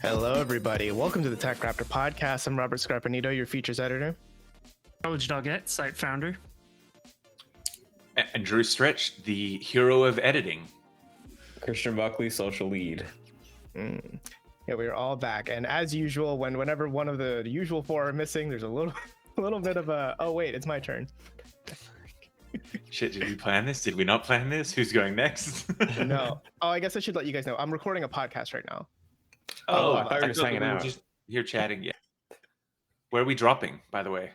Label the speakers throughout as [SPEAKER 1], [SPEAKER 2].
[SPEAKER 1] Hello, everybody. Welcome to the TechRaptor podcast. I'm Robert Scrappy, your features editor.
[SPEAKER 2] College Doggett, site founder.
[SPEAKER 3] And Drew Stretch, the hero of editing.
[SPEAKER 4] Christian Buckley, social lead.
[SPEAKER 1] Yeah, we are all back. And as usual, whenever one of the usual four are missing, there's a little bit of a, oh, wait, it's my turn.
[SPEAKER 3] Shit, did we plan this? Did we not plan this? Who's going next?
[SPEAKER 1] No. Oh, I guess I should let you guys know. I'm recording a podcast right now.
[SPEAKER 3] Oh,
[SPEAKER 4] I thought you were just hanging out.
[SPEAKER 3] Just here chatting. Yeah. Where are we dropping, by the way?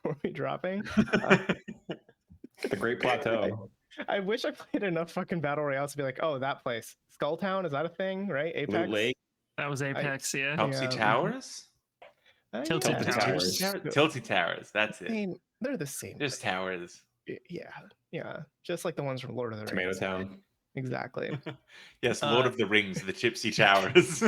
[SPEAKER 1] Are we dropping?
[SPEAKER 4] The Great Plateau.
[SPEAKER 1] I wish I played enough fucking Battle Royales to be like, oh, that place. Skulltown, is that a thing, right? Apex?
[SPEAKER 4] Loot Lake.
[SPEAKER 2] That was Apex, yeah.
[SPEAKER 3] Topsy Towers?
[SPEAKER 2] Tilted
[SPEAKER 1] yeah.
[SPEAKER 2] Towers.
[SPEAKER 3] Tilty Towers, that's
[SPEAKER 1] I
[SPEAKER 3] it.
[SPEAKER 1] mean, they're the same.
[SPEAKER 3] Just towers.
[SPEAKER 1] Yeah. Just like the ones from Lord of the
[SPEAKER 4] Tomato
[SPEAKER 1] Rings.
[SPEAKER 4] Town.
[SPEAKER 1] Exactly.
[SPEAKER 3] Yes, Lord of the Rings, the Gypsy Towers.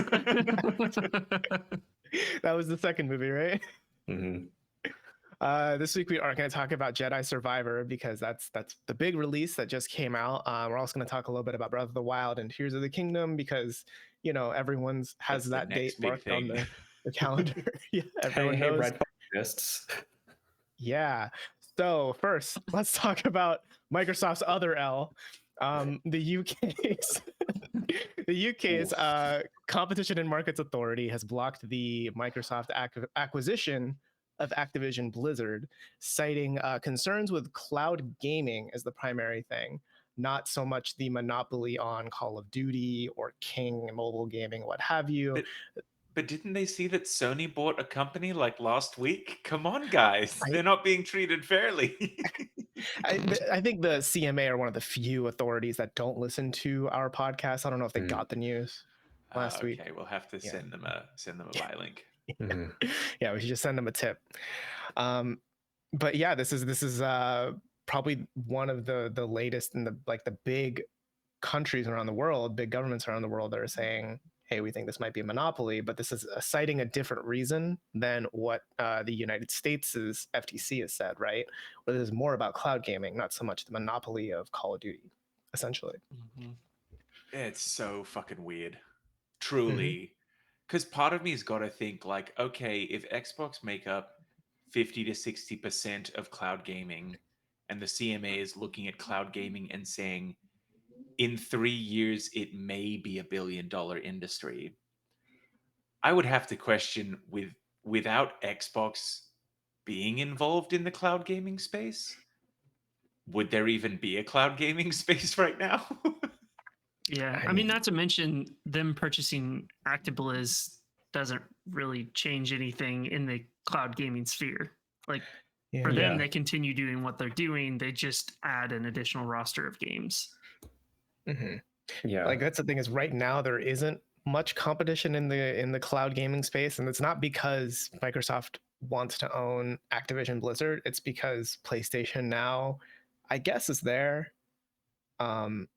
[SPEAKER 1] That was the second movie, right?
[SPEAKER 4] Mm-hmm.
[SPEAKER 1] This week we are going to talk about Jedi Survivor because that's the big release that just came out. We're also going to talk a little bit about Breath of the Wild and Tears of the Kingdom because, you know, everyone's has
[SPEAKER 3] That's
[SPEAKER 1] that date
[SPEAKER 3] big
[SPEAKER 1] marked on
[SPEAKER 3] thing.
[SPEAKER 1] the calendar. Yeah, everyone
[SPEAKER 4] Hey,
[SPEAKER 1] knows.
[SPEAKER 4] Red exists.
[SPEAKER 1] Yeah. So first, let's talk about Microsoft's other L, the UK's the UK's Competition and Markets Authority has blocked the Microsoft acquisition of Activision Blizzard, citing concerns with cloud gaming as the primary thing, not so much the monopoly on Call of Duty or King mobile gaming, what have you.
[SPEAKER 3] But didn't they see that Sony bought a company like last week? Come on, guys. They're not being treated fairly.
[SPEAKER 1] I think the CMA are one of the few authorities that don't listen to our podcast. I don't know if they got the news last week.
[SPEAKER 3] Okay, we'll have to send them a buy link.
[SPEAKER 1] Yeah, we should just send them a tip. But yeah, this is probably one of the latest in the big countries around the world, big governments around the world that are saying, hey, we think this might be a monopoly, but this is citing a different reason than what the United States' FTC has said, right? Where this is more about cloud gaming, not so much the monopoly of Call of Duty, essentially.
[SPEAKER 3] Mm-hmm. It's so fucking weird. Truly. Because part of me has got to think like, okay, if Xbox make up 50 to 60% of cloud gaming and the CMA is looking at cloud gaming and saying, in 3 years, it may be $1 billion industry. I would have to question without Xbox being involved in the cloud gaming space, would there even be a cloud gaming space right now?
[SPEAKER 2] Yeah, I mean, not to mention them purchasing ActiBliz doesn't really change anything in the cloud gaming sphere. Like for them, they continue doing what they're doing. They just add an additional roster of games.
[SPEAKER 4] Yeah,
[SPEAKER 1] like that's the thing is right now there isn't much competition in the cloud gaming space, and it's not because Microsoft wants to own Activision Blizzard. It's because PlayStation now, I guess, is there.
[SPEAKER 2] They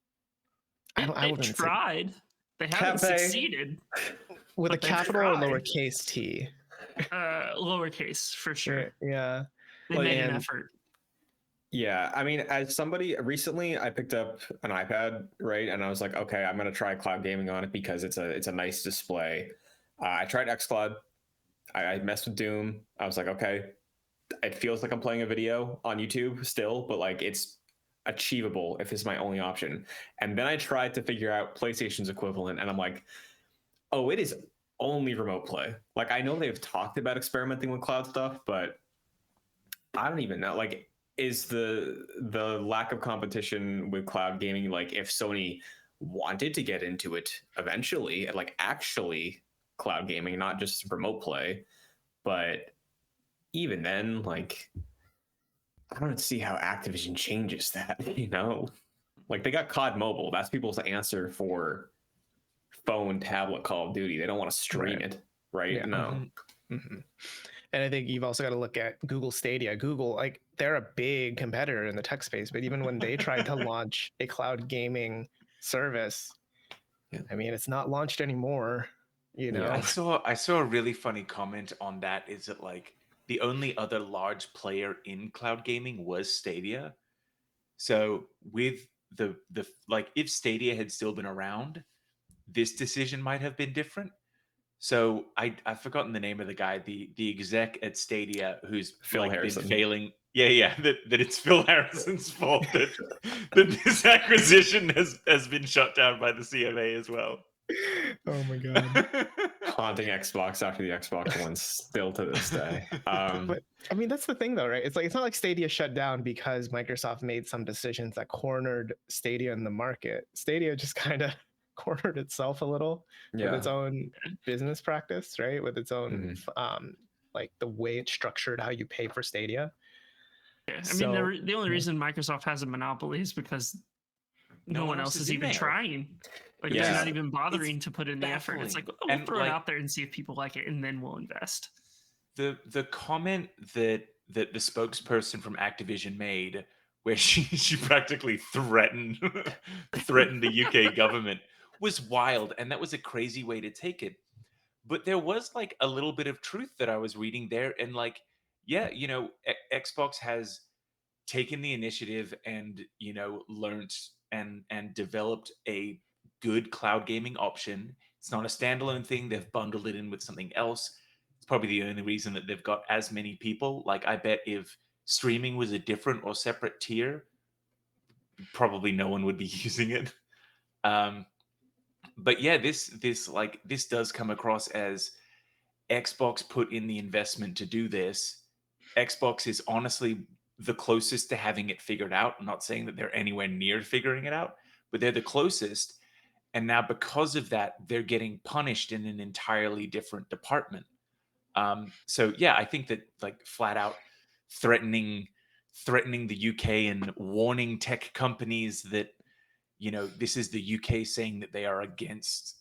[SPEAKER 2] tried. They haven't succeeded.
[SPEAKER 1] With a capital or lowercase t?
[SPEAKER 2] Lowercase for sure.
[SPEAKER 1] Yeah.
[SPEAKER 2] They made an effort.
[SPEAKER 4] Yeah, I mean, as somebody recently, I picked up an iPad, right? And I was like, okay, I'm gonna try cloud gaming on it because it's a nice display. I tried xCloud. I messed with Doom. I was like, okay, it feels like I'm playing a video on YouTube still, but like it's achievable if it's my only option. And then I tried to figure out PlayStation's equivalent, and I'm like, oh, it is only remote play. Like I know they've talked about experimenting with cloud stuff, but I don't even know. Like, is the lack of competition with cloud gaming, like if Sony wanted to get into it eventually, like actually cloud gaming, not just remote play, but even then, like I don't see how Activision changes that, you know? Like they got COD Mobile. That's people's answer for phone, tablet Call of Duty. They don't want to stream it, right?
[SPEAKER 1] Yeah.
[SPEAKER 4] No.
[SPEAKER 1] And I think you've also got to look at Google Stadia. Google, like they're a big competitor in the tech space, but even when they tried to launch a cloud gaming service, I mean, it's not launched anymore. You know,
[SPEAKER 3] I saw a really funny comment on that. Is that like the only other large player in cloud gaming was Stadia? So with the like, if Stadia had still been around, this decision might have been different. So I've forgotten the name of the guy, the exec at Stadia who's
[SPEAKER 4] Phil
[SPEAKER 3] like
[SPEAKER 4] Harrison.
[SPEAKER 3] been failing. Yeah, that it's Phil Harrison's fault that this acquisition has been shut down by the CMA as well.
[SPEAKER 1] Oh my god.
[SPEAKER 4] Haunting Xbox after the Xbox One still to this day.
[SPEAKER 1] But I mean, that's the thing though, right? It's like, it's not like Stadia shut down because Microsoft made some decisions that cornered Stadia in the market. Stadia just kind of cornered itself a little with its own business practice, right? With its own like the way it's structured, how you pay for Stadia.
[SPEAKER 2] Yeah, I mean, the only reason Microsoft has a monopoly is because no one else is even trying. Like, they're not even bothering to put in the effort. It's like, oh, we'll throw it out there and see if people like it, and then we'll invest.
[SPEAKER 3] The comment that the spokesperson from Activision made, where she practically threatened the UK government, was wild, and that was a crazy way to take it. But there was like a little bit of truth that I was reading there, and like, yeah, Xbox has taken the initiative and learned and developed a good cloud gaming option. It's not a standalone thing. They've bundled it in with something else. It's probably the only reason that they've got as many people. Like, I bet if streaming was a different or separate tier, probably no one would be using it. But yeah, this does come across as Xbox put in the investment to do this. Xbox is honestly the closest to having it figured out. I'm not saying that they're anywhere near figuring it out, but they're the closest. And now because of that, they're getting punished in an entirely different department. So yeah, I think that like flat out threatening the UK and warning tech companies that this is the UK saying that they are against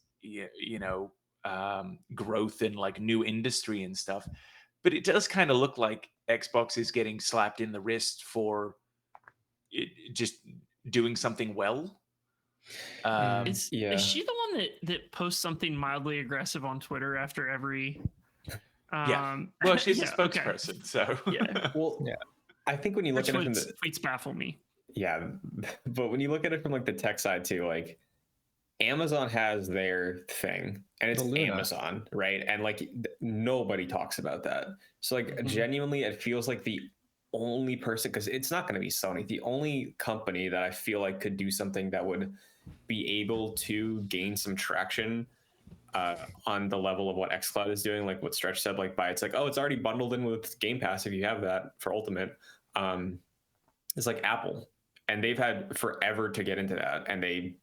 [SPEAKER 3] growth in like new industry and stuff. But it does kind of look like Xbox is getting slapped in the wrist for just doing something well.
[SPEAKER 2] Is she the one that posts something mildly aggressive on Twitter after every?
[SPEAKER 3] Well, she's a spokesperson, okay. So
[SPEAKER 4] I think when you look at it from the
[SPEAKER 2] tweets baffle me.
[SPEAKER 4] Yeah, but when you look at it from like the tech side too, like Amazon has their thing, and it's Amazon, right? And like nobody talks about that. So like genuinely, it feels like the only person, because it's not going to be Sony, the only company that I feel like could do something that would be able to gain some traction on the level of what xCloud is doing, like what Stretch said, like it's like, oh, it's already bundled in with Game Pass if you have that for Ultimate. It's like Apple, and they've had forever to get into that, and they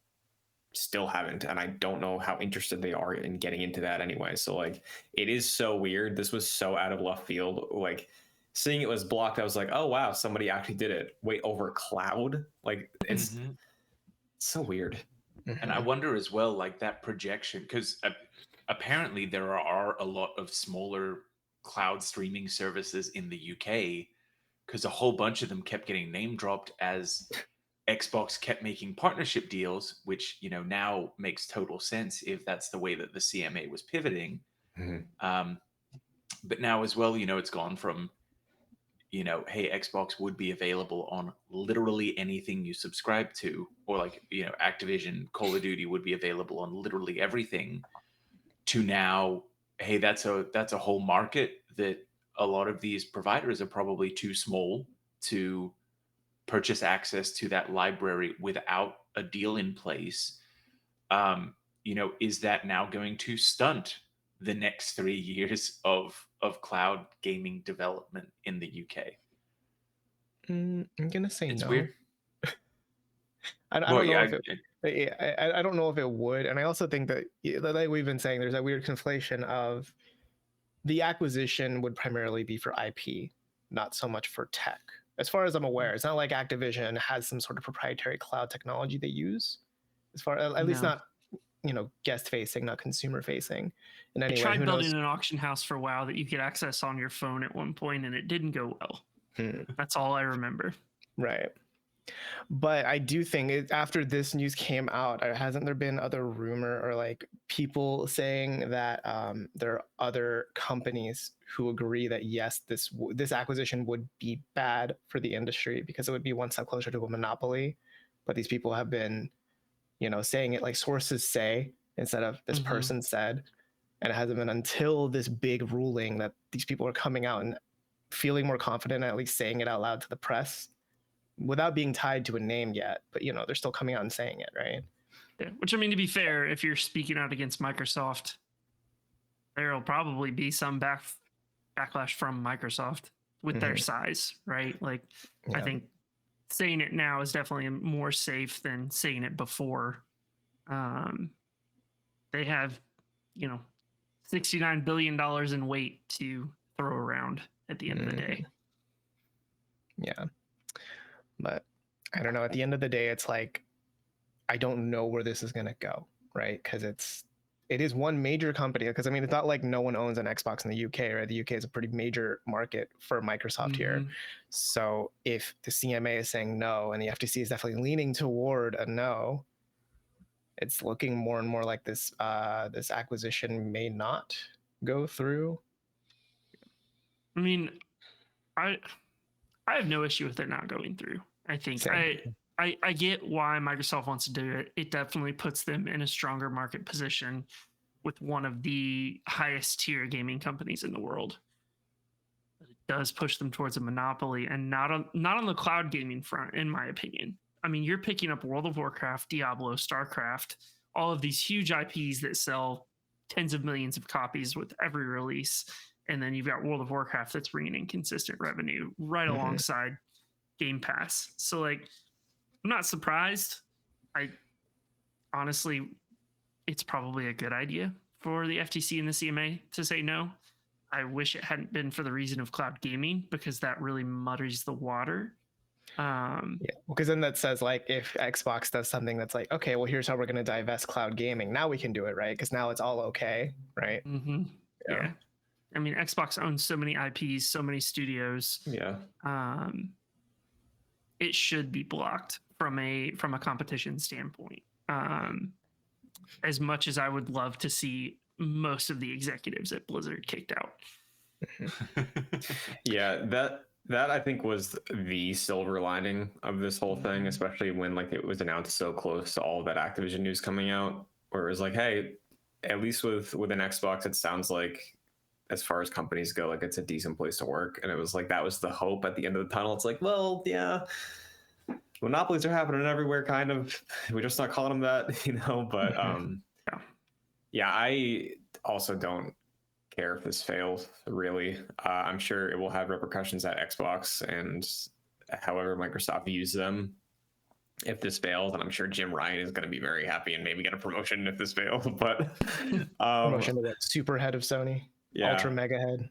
[SPEAKER 4] still haven't, and I don't know how interested they are in getting into that anyway. So like, it is so weird. This was so out of left field. Like, seeing it was blocked, I was like, oh wow, somebody actually did it. Wait, over cloud? Like, it's so weird.
[SPEAKER 3] And I wonder as well, like that projection, because apparently there are a lot of smaller cloud streaming services in the UK, because a whole bunch of them kept getting name dropped as Xbox kept making partnership deals, which now makes total sense if that's the way that the CMA was pivoting. But now as well, it's gone from hey, Xbox would be available on literally anything you subscribe to, or like Activision Call of Duty would be available on literally everything, to now, hey, that's a whole market that a lot of these providers are probably too small to purchase access to that library without a deal in place. Is that now going to stunt the next 3 years of cloud gaming development in the UK?
[SPEAKER 1] I'm gonna say
[SPEAKER 3] it's
[SPEAKER 1] no.
[SPEAKER 3] Weird.
[SPEAKER 1] I don't know I don't know if it would, and I also think that, like we've been saying, there's a weird conflation of the acquisition would primarily be for IP, not so much for tech. As far as I'm aware, it's not like Activision has some sort of proprietary cloud technology they use. As far at least not guest facing, not consumer facing. In any way,
[SPEAKER 2] tried building an auction house for WoW that you could access on your phone at one point, and it didn't go well. That's all I remember.
[SPEAKER 1] Right. But I do think after this news came out, hasn't there been other rumor or like people saying that there are other companies who agree that yes, this acquisition would be bad for the industry because it would be one step closer to a monopoly. But these people have been, saying it like sources say instead of this person said. And it hasn't been until this big ruling that these people are coming out and feeling more confident, at least saying it out loud to the press without being tied to a name yet. But, you know, they're still coming out and saying it, right?
[SPEAKER 2] Yeah. Which, I mean, to be fair, if you're speaking out against Microsoft, there'll probably be some backlash from Microsoft with their size, right? Like, I think saying it now is definitely more safe than saying it before. They have, you know, $69 billion in weight to throw around at the end of the day.
[SPEAKER 1] Yeah. But I don't know. At the end of the day, it's like, I don't know where this is going to go, right? Because it is one major company. Because I mean, it's not like no one owns an Xbox in the UK, right? The UK is a pretty major market for Microsoft here. So if the CMA is saying no, and the FTC is definitely leaning toward a no, it's looking more and more like this this acquisition may not go through.
[SPEAKER 2] I mean, I have no issue with it not going through. I think I get why Microsoft wants to do it. It definitely puts them in a stronger market position with one of the highest tier gaming companies in the world. It does push them towards a monopoly, and not on the cloud gaming front, in my opinion. I mean, you're picking up World of Warcraft, Diablo, StarCraft, all of these huge IPs that sell tens of millions of copies with every release. And then you've got World of Warcraft that's bringing in consistent revenue right alongside Game Pass. So, like, I'm not surprised. I honestly, it's probably a good idea for the FTC and the CMA to say no. I wish it hadn't been for the reason of cloud gaming, because that really muddies the water.
[SPEAKER 1] Yeah, because then that says, like, if Xbox does something that's like, okay, well, here's how we're going to divest cloud gaming. Now we can do it, right? Because now it's all okay, right?
[SPEAKER 2] Yeah. I mean, Xbox owns so many IPs, so many studios.
[SPEAKER 4] Yeah.
[SPEAKER 2] It should be blocked from a competition standpoint. As much as I would love to see most of the executives at Blizzard kicked out.
[SPEAKER 4] Yeah, that I think was the silver lining of this whole thing, especially when, like, it was announced so close to all that Activision news coming out, where it was like, hey, at least with an Xbox, it sounds like, as far as companies go, like, it's a decent place to work. And it was like, that was the hope at the end of the tunnel. It's like, well, yeah, monopolies are happening everywhere, kind of. We're just not calling them that, you know. But yeah, I also don't care if this fails, really. I'm sure it will have repercussions at Xbox and however Microsoft views them if this fails. And I'm sure Jim Ryan is going to be very happy and maybe get a promotion if this fails. But
[SPEAKER 1] promotion to the super head of Sony. Yeah. Ultra mega head.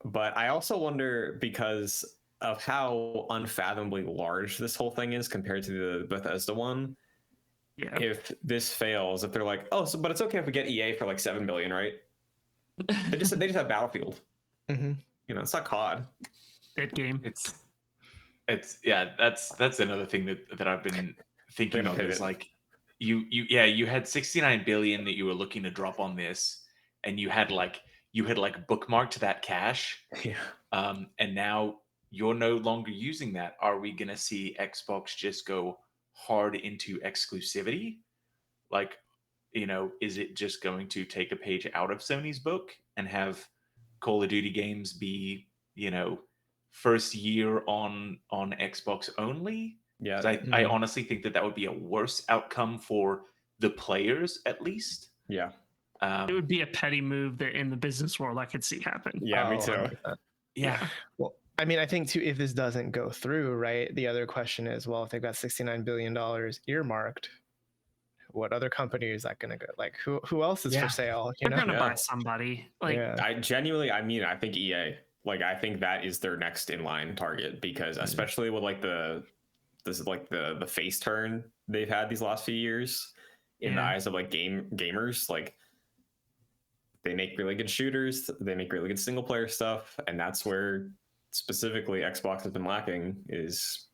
[SPEAKER 4] But I also wonder, because of how unfathomably large this whole thing is compared to the Bethesda one. Yeah. If this fails, if they're like, oh, so, but it's okay if we get EA for like $7 billion, right? they just have Battlefield. You know, it's not COD.
[SPEAKER 2] That game.
[SPEAKER 3] It's yeah. That's another thing that I've been thinking of. Is like you had 69 billion that you were looking to drop on this. And you had bookmarked that cache, and now you're no longer using that. Are we gonna see Xbox just go hard into exclusivity? Like, you know, is it just going to take a page out of Sony's book and have Call of Duty games be, you know, first year on Xbox only?
[SPEAKER 4] Yeah,
[SPEAKER 3] I honestly think that would be a worse outcome for the players, at least.
[SPEAKER 4] Yeah.
[SPEAKER 2] It would be a petty move that in the business world I could see happen.
[SPEAKER 4] Yeah, me too.
[SPEAKER 3] Yeah.
[SPEAKER 1] Well, I mean, I think too, if this doesn't go through, right, the other question is, well, if they've got $69 billion earmarked, what other company is that going to go? Like, who else is for sale?
[SPEAKER 2] They're going to buy somebody. Like,
[SPEAKER 4] I genuinely, I mean, I think EA. Like, I think that is their next in line target, because especially with like the face turn they've had these last few years in the eyes of like gamers, like. They make really good shooters. They make really good single player stuff, and that's where specifically Xbox has been lacking, is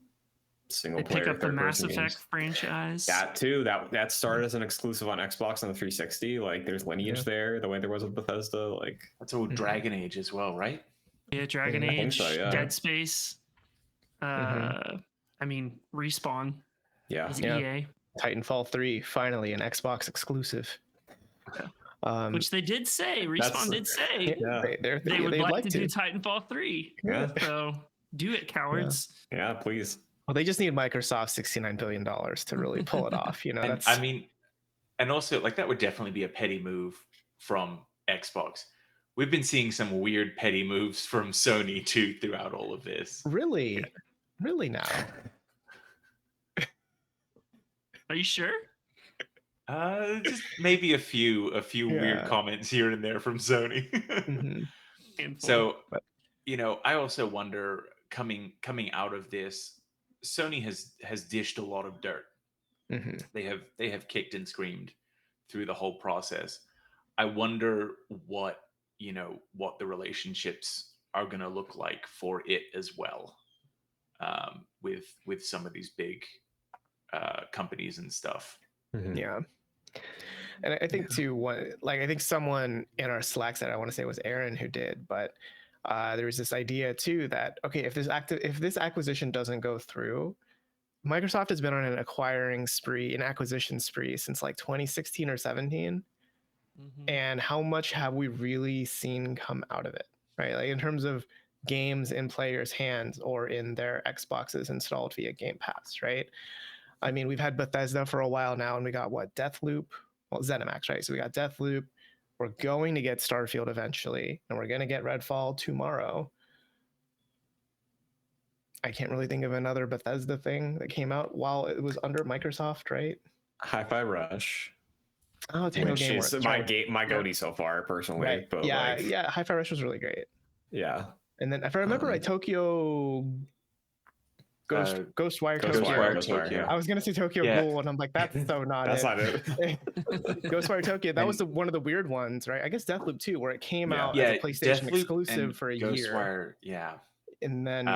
[SPEAKER 4] single player.
[SPEAKER 2] They pick up the Mass Effect franchise.
[SPEAKER 4] That too. That started as an exclusive on Xbox on the 360. Like, there's lineage there, the way there was with Bethesda. Like,
[SPEAKER 3] that's old Dragon Age as well, right?
[SPEAKER 2] Yeah, Dragon Age,
[SPEAKER 4] so, yeah.
[SPEAKER 2] Dead Space. I mean, Respawn.
[SPEAKER 4] Yeah.
[SPEAKER 2] EA.
[SPEAKER 1] Titanfall 3 finally an Xbox exclusive.
[SPEAKER 2] Which they did say. Respawn did say they would like to do Titanfall 3.
[SPEAKER 4] Yeah.
[SPEAKER 2] So do it, cowards.
[SPEAKER 4] Yeah, please.
[SPEAKER 1] Well, they just need Microsoft $69 billion to really pull it off. You know,
[SPEAKER 3] And,
[SPEAKER 1] that's.
[SPEAKER 3] I mean, and also like that would definitely be a petty move from Xbox. We've been seeing some weird petty moves from Sony too throughout all of this.
[SPEAKER 1] Really now.
[SPEAKER 2] Are you sure?
[SPEAKER 3] Just maybe a few weird comments here and there from Sony. So, I also wonder coming out of this, Sony has dished a lot of dirt. They have kicked and screamed through the whole process. I wonder what the relationships are going to look like for it as well, with some of these big companies and stuff.
[SPEAKER 1] Yeah. And I think too, I think someone in our Slack said, I want to say it was Aaron who did, but there was this idea too that, okay, if this acquisition doesn't go through, Microsoft has been on an acquisition spree since like 2016 or 17. And how much have we really seen come out of it, right? Like in terms of games in players' hands or in their Xboxes installed via Game Pass, right? I mean, we've had Bethesda for a while now, and we got Deathloop, ZeniMax, right? So we got Deathloop. We're going to get Starfield eventually, and we're going to get Redfall tomorrow. I can't really think of another Bethesda thing that came out while it was under Microsoft, right?
[SPEAKER 4] Hi-Fi Rush.
[SPEAKER 1] Oh, Tango
[SPEAKER 4] which
[SPEAKER 1] Gameworks,
[SPEAKER 4] is my goatee so far, personally.
[SPEAKER 1] Right.
[SPEAKER 4] But
[SPEAKER 1] Hi-Fi Rush was really great.
[SPEAKER 4] Yeah.
[SPEAKER 1] And then if I remember right, Tokyo Ghostwire Tokyo.
[SPEAKER 4] Yeah.
[SPEAKER 1] I was gonna say Tokyo Ghoul, and I'm like, that's so not
[SPEAKER 4] that's
[SPEAKER 1] it.
[SPEAKER 4] not it.
[SPEAKER 1] Ghostwire Tokyo. That was one of the weird ones, right? I guess Deathloop too, where it came out as a PlayStation
[SPEAKER 3] Deathloop
[SPEAKER 1] exclusive for a
[SPEAKER 3] Ghostwire,
[SPEAKER 1] year. And then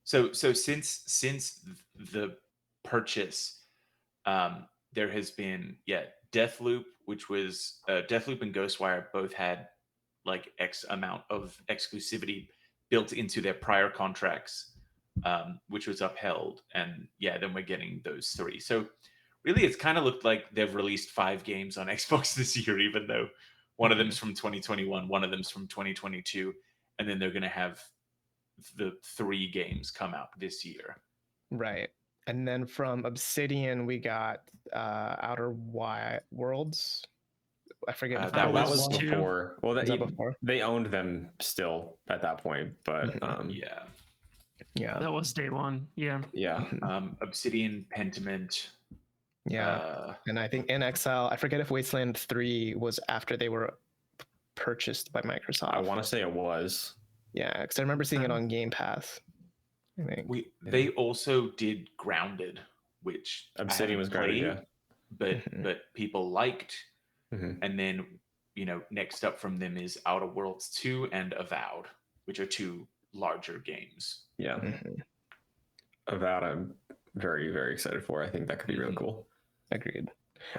[SPEAKER 3] So since the purchase, there has been Deathloop, which was Deathloop and Ghostwire both had like X amount of exclusivity built into their prior contracts, which was upheld, and then we're getting those three. So really, it's kind of looked like they've released 5 games on Xbox this year, even though one of them's from 2021, one of them's from 2022, and then they're going to have the 3 games come out this year.
[SPEAKER 1] Right. And then from Obsidian, we got Outer Worlds. I forget if
[SPEAKER 4] that was before. Well,
[SPEAKER 1] before?
[SPEAKER 4] They owned them still at that point, but
[SPEAKER 2] that was day one.
[SPEAKER 3] Obsidian, Pentiment.
[SPEAKER 1] And I think in Exile, I forget if Wasteland 3 was after they were purchased by Microsoft.
[SPEAKER 4] I want to say it was.
[SPEAKER 1] Yeah, because I remember seeing it on Game Pass. I think
[SPEAKER 3] they also did Grounded, which
[SPEAKER 4] Obsidian was great,
[SPEAKER 3] but people liked. And then next up from them is Outer Worlds 2 and Avowed, which are 2 larger games.
[SPEAKER 4] Avowed I'm very, very excited for. I think that could be really cool.
[SPEAKER 1] Agreed.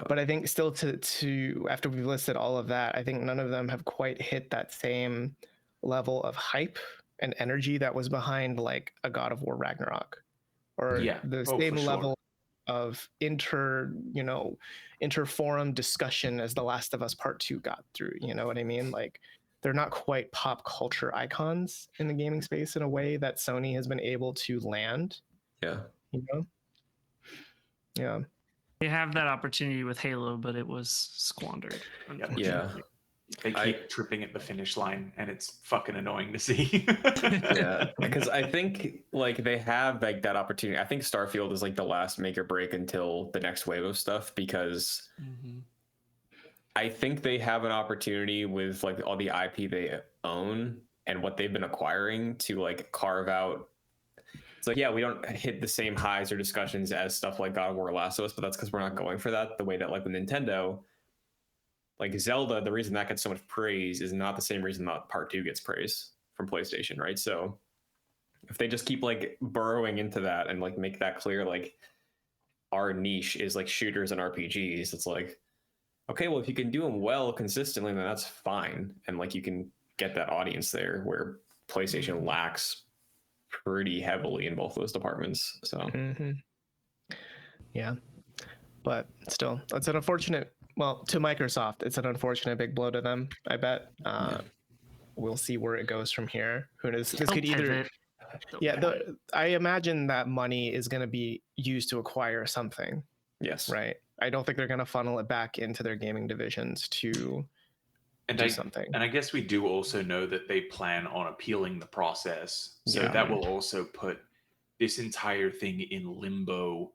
[SPEAKER 1] But I think still to after we've listed all of that, I think none of them have quite hit that same level of hype and energy that was behind like a God of War Ragnarok, or the same level of interforum discussion as The Last of Us Part 2 got through. You know what I mean? Like they're not quite pop culture icons in the gaming space in a way that Sony has been able to land.
[SPEAKER 2] They have that opportunity with Halo, but it was squandered.
[SPEAKER 3] They keep tripping at the finish line, and it's fucking annoying to see.
[SPEAKER 4] Because I think like they have like that opportunity. I think Starfield is like the last make or break until the next wave of stuff, because I think they have an opportunity with like all the IP they own and what they've been acquiring to like carve out. It's like, we don't hit the same highs or discussions as stuff like God of War, Last of Us, but that's because we're not going for that the way that like with Nintendo. Like Zelda, the reason that gets so much praise is not the same reason that Part 2 gets praise from PlayStation, right? So if they just keep like burrowing into that and like make that clear, like our niche is like shooters and RPGs, it's like, okay, well, if you can do them well consistently, then that's fine. And like you can get that audience there, where PlayStation lacks pretty heavily in both those departments. So
[SPEAKER 1] but still, it's an unfortunate well, to Microsoft, it's an unfortunate big blow to them. I bet. We'll see where it goes from here. Who knows? This could either. I imagine that money is going to be used to acquire something.
[SPEAKER 4] Yes.
[SPEAKER 1] Right. I don't think they're going to funnel it back into their gaming divisions to do something.
[SPEAKER 3] And I guess we do also know that they plan on appealing the process. So that will also put this entire thing in limbo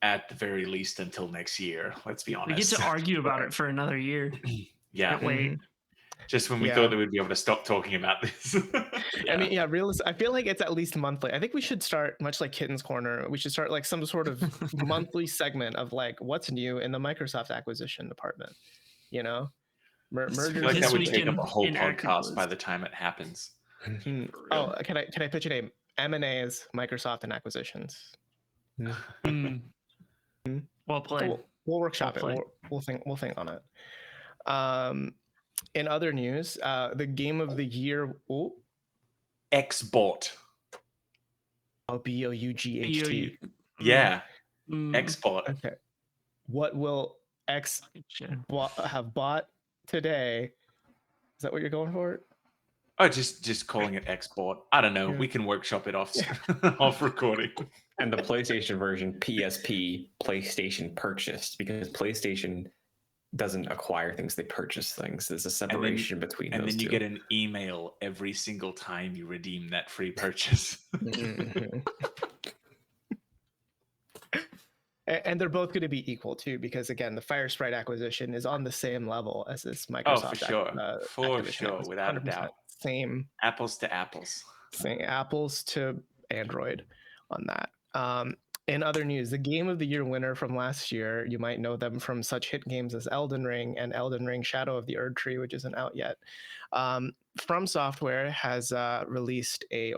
[SPEAKER 3] at the very least until next year. Let's be honest.
[SPEAKER 2] We get to argue about it for another year.
[SPEAKER 3] Yeah.
[SPEAKER 2] Can't wait.
[SPEAKER 3] Just when we thought that we'd be able to stop talking about this.
[SPEAKER 1] I mean, I feel like it's at least monthly. I think we should start, much like Kitten's Corner, we should start like some sort of monthly segment of like what's new in the Microsoft acquisition department. You know, mergers.
[SPEAKER 3] I feel like that would take up a whole
[SPEAKER 2] in
[SPEAKER 3] podcast by the time it happens.
[SPEAKER 1] Oh, can I pitch a name? M&As, Microsoft, and acquisitions.
[SPEAKER 2] Well played.
[SPEAKER 1] We'll workshop it. We'll think on it. In other news, the game of the year.
[SPEAKER 3] Xbot.
[SPEAKER 1] BOUGHT.
[SPEAKER 3] Yeah. Xbot.
[SPEAKER 1] Okay. What will X have bought today? Is that what you're going for?
[SPEAKER 3] Oh, just calling it Xbot. I don't know. We can workshop it off off recording.
[SPEAKER 4] And the PlayStation version, PSP, PlayStation purchased, because PlayStation doesn't acquire things, they purchase things. There's a separation between those two. And then
[SPEAKER 3] you get an email every single time you redeem that free purchase.
[SPEAKER 1] And they're both going to be equal too, because again, the Fire Sprite acquisition is on the same level as this Microsoft.
[SPEAKER 3] For sure, without a doubt.
[SPEAKER 1] Same
[SPEAKER 3] apples to apples.
[SPEAKER 1] Same apples to Android on that. In other news, the Game of the Year winner from last year, you might know them from such hit games as Elden Ring and Elden Ring Shadow of the Erdtree, which isn't out yet. FromSoftware has released a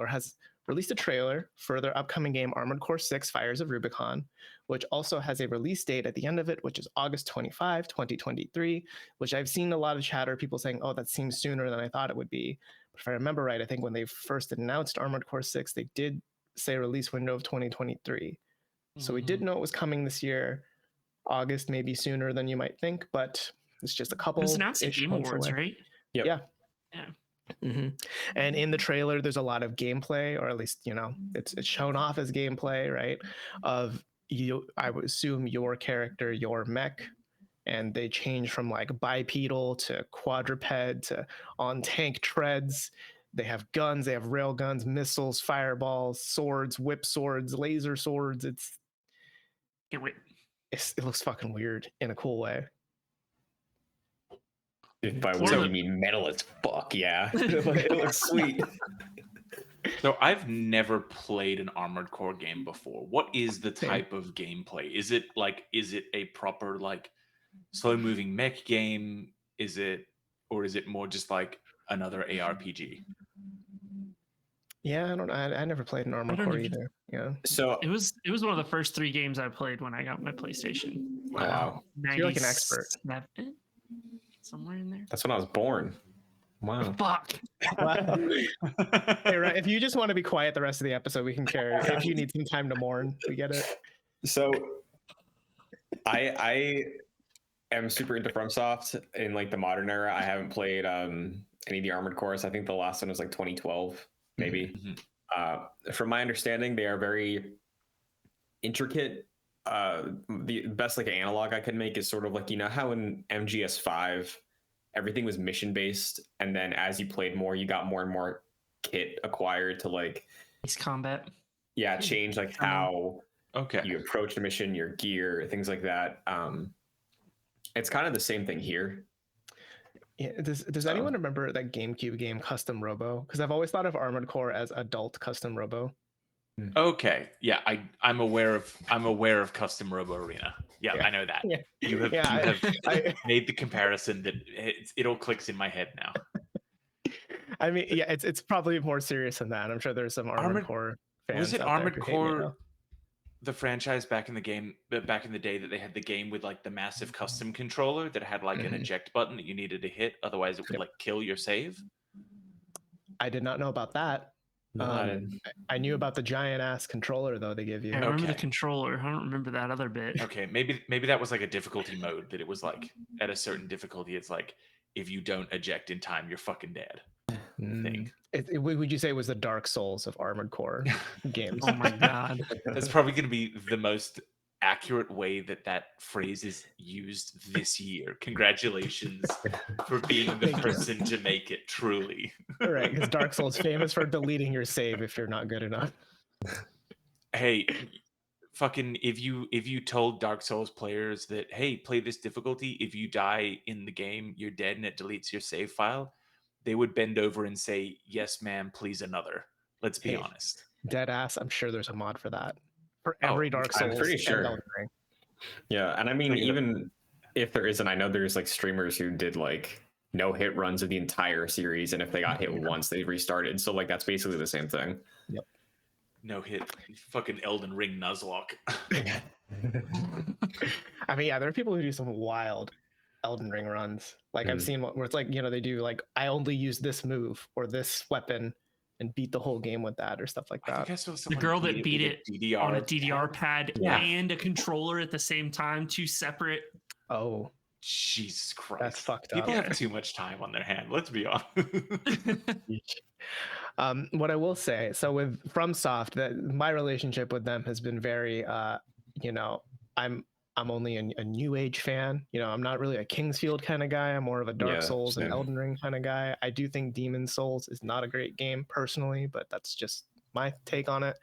[SPEAKER 1] trailer for their upcoming game Armored Core 6 Fires of Rubicon, which also has a release date at the end of it, which is August 25, 2023, which I've seen a lot of chatter, people saying, oh, that seems sooner than I thought it would be. But if I remember right, I think when they first announced Armored Core 6, they did say release window of 2023. So we did know it was coming this year. August, maybe sooner than you might think, but it's just a couple. It
[SPEAKER 2] was announced at Game Awards, right?
[SPEAKER 1] Yep. Yeah. And in the trailer, there's a lot of gameplay, or at least, it's shown off as gameplay, right? Of you, I would assume your character, your mech, and they change from like bipedal to quadruped to on tank treads. They have guns, they have rail guns, missiles, fireballs, swords, whip swords, laser swords.
[SPEAKER 2] Can't wait.
[SPEAKER 1] It looks fucking weird in a cool way.
[SPEAKER 4] If by weird you mean metal as fuck, yeah. It looks sweet.
[SPEAKER 3] So I've never played an Armored Core game before. What is the type of gameplay? Is it a proper like slow moving mech game? Is it more just like another ARPG?
[SPEAKER 1] Yeah, I never played an Armored Core either. Yeah.
[SPEAKER 4] So
[SPEAKER 2] it was one of the first 3 games I played when I got my PlayStation.
[SPEAKER 1] Wow. So you're like an expert.
[SPEAKER 2] Somewhere in there.
[SPEAKER 4] That's when I was born. Wow.
[SPEAKER 2] Fuck.
[SPEAKER 1] Wow. Hey, right. If you just want to be quiet the rest of the episode, we can care. If you need some time to mourn, we get it.
[SPEAKER 4] So I am super into FromSoft in like the modern era. I haven't played any of the Armored Cores. I think the last one was like 2012, maybe. From my understanding, they are very intricate. The best like analog I can make is sort of like, how in MGS5 everything was mission based, and then as you played more, you got more and more kit acquired to like
[SPEAKER 2] combat.
[SPEAKER 4] Yeah, change like how you approach the mission, your gear, things like that. It's kind of the same thing here.
[SPEAKER 1] Yeah, does anyone remember that GameCube game Custom Robo? Because I've always thought of Armored Core as adult Custom Robo.
[SPEAKER 3] Okay, yeah, I'm aware of Custom Robo Arena. Yeah, I know that. Yeah. You have made the comparison that it all clicks in my head now.
[SPEAKER 1] I mean, yeah, it's probably more serious than that. I'm sure there's some Armored Core fans.
[SPEAKER 3] Was it Armored Core, the franchise back in the day that they had the game with like the massive custom controller that had like an eject button that you needed to hit, otherwise it would like kill your save?
[SPEAKER 1] I did not know about that. I knew about the giant ass controller though they give you.
[SPEAKER 2] I remember the controller. I don't remember that other bit.
[SPEAKER 3] Okay, maybe that was like a difficulty mode that it was like at a certain difficulty. It's like if you don't eject in time, you're fucking dead. Thing.
[SPEAKER 1] Would you say it was the Dark Souls of Armored Core games?
[SPEAKER 2] Oh my god,
[SPEAKER 3] that's probably going to be the most accurate way that phrase is used this year. Congratulations for being the person to make it. Truly,
[SPEAKER 1] right? Because Dark Souls famous for deleting your save if you're not good enough.
[SPEAKER 3] Hey, fucking if you told Dark Souls players that, hey, play this difficulty, if you die in the game, you're dead and it deletes your save file, they would bend over and say, yes, ma'am, please another. Let's be honest.
[SPEAKER 1] Dead ass. I'm sure there's a mod for that. For every Dark Souls.
[SPEAKER 4] I'm pretty sure. Yeah, and I mean, even if there isn't, I know there's like streamers who did like no hit runs of the entire series, and if they got hit once, they restarted. So like that's basically the same thing.
[SPEAKER 1] Yep.
[SPEAKER 3] No hit, fucking Elden Ring Nuzlocke.
[SPEAKER 1] I mean, yeah, there are people who do some wild Elden Ring runs. Like I've seen where it's like, they do like, I only use this move or this weapon and beat the whole game with that or stuff like that.
[SPEAKER 2] The girl that beat it on a DDR pad and a controller at the same time, 2 separate.
[SPEAKER 1] Oh,
[SPEAKER 3] Jesus Christ.
[SPEAKER 1] That's fucked
[SPEAKER 3] up. People have too much time on their hand. Let's be honest.
[SPEAKER 1] What I will say, so with FromSoft, that my relationship with them has been very, I'm only a New Age fan. I'm not really a Kingsfield kind of guy. I'm more of a Dark Souls and Elden Ring kind of guy. I do think Demon Souls is not a great game personally, but that's just my take on it.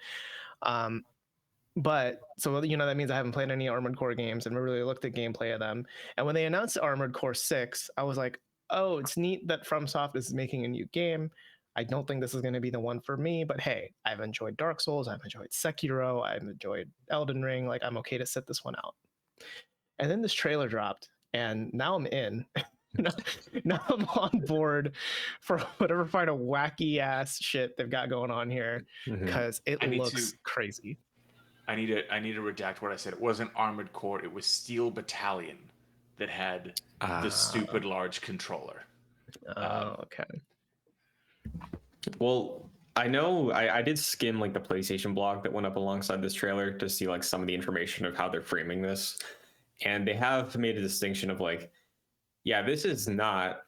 [SPEAKER 1] But so that means I haven't played any Armored Core games and really looked at gameplay of them. And when they announced Armored Core 6, I was like, oh, it's neat that FromSoft is making a new game. I don't think this is going to be the one for me, but hey, I've enjoyed Dark Souls, I've enjoyed Sekiro, I've enjoyed Elden Ring. Like, I'm okay to sit this one out. And then this trailer dropped, and now I'm in. Now I'm on board for whatever kind of wacky ass shit they've got going on here, because it looks crazy.
[SPEAKER 3] I need to redact what I said. It wasn't Armored Core. It was Steel Battalion that had the stupid large controller.
[SPEAKER 1] Okay.
[SPEAKER 4] Well, I know I did skim like the PlayStation blog that went up alongside this trailer to see like some of the information of how they're framing this. And they have made a distinction of like, yeah, this is not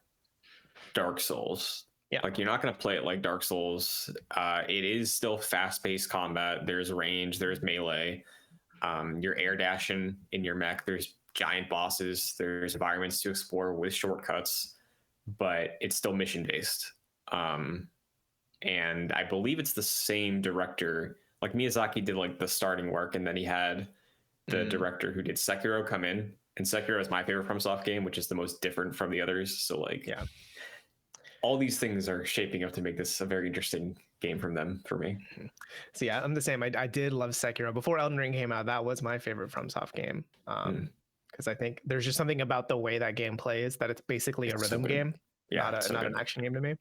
[SPEAKER 4] Dark Souls.
[SPEAKER 1] Yeah.
[SPEAKER 4] Like, you're not going to play it like Dark Souls. It is still fast-paced combat. There's range, there's melee. You're air dashing in your mech. There's giant bosses. There's environments to explore with shortcuts, but it's still mission-based. And I believe it's the same director. Like, Miyazaki did like the starting work, and then he had the director who did Sekiro come in. And Sekiro is my favorite FromSoft game, which is the most different from the others. So like,
[SPEAKER 1] yeah,
[SPEAKER 4] all these things are shaping up to make this a very interesting game from them for me.
[SPEAKER 1] So yeah, I'm the same. I did love Sekiro. Before Elden Ring came out, that was my favorite FromSoft game. Because I think there's just something about the way that game plays that it's basically a rhythm game, not an action game to me.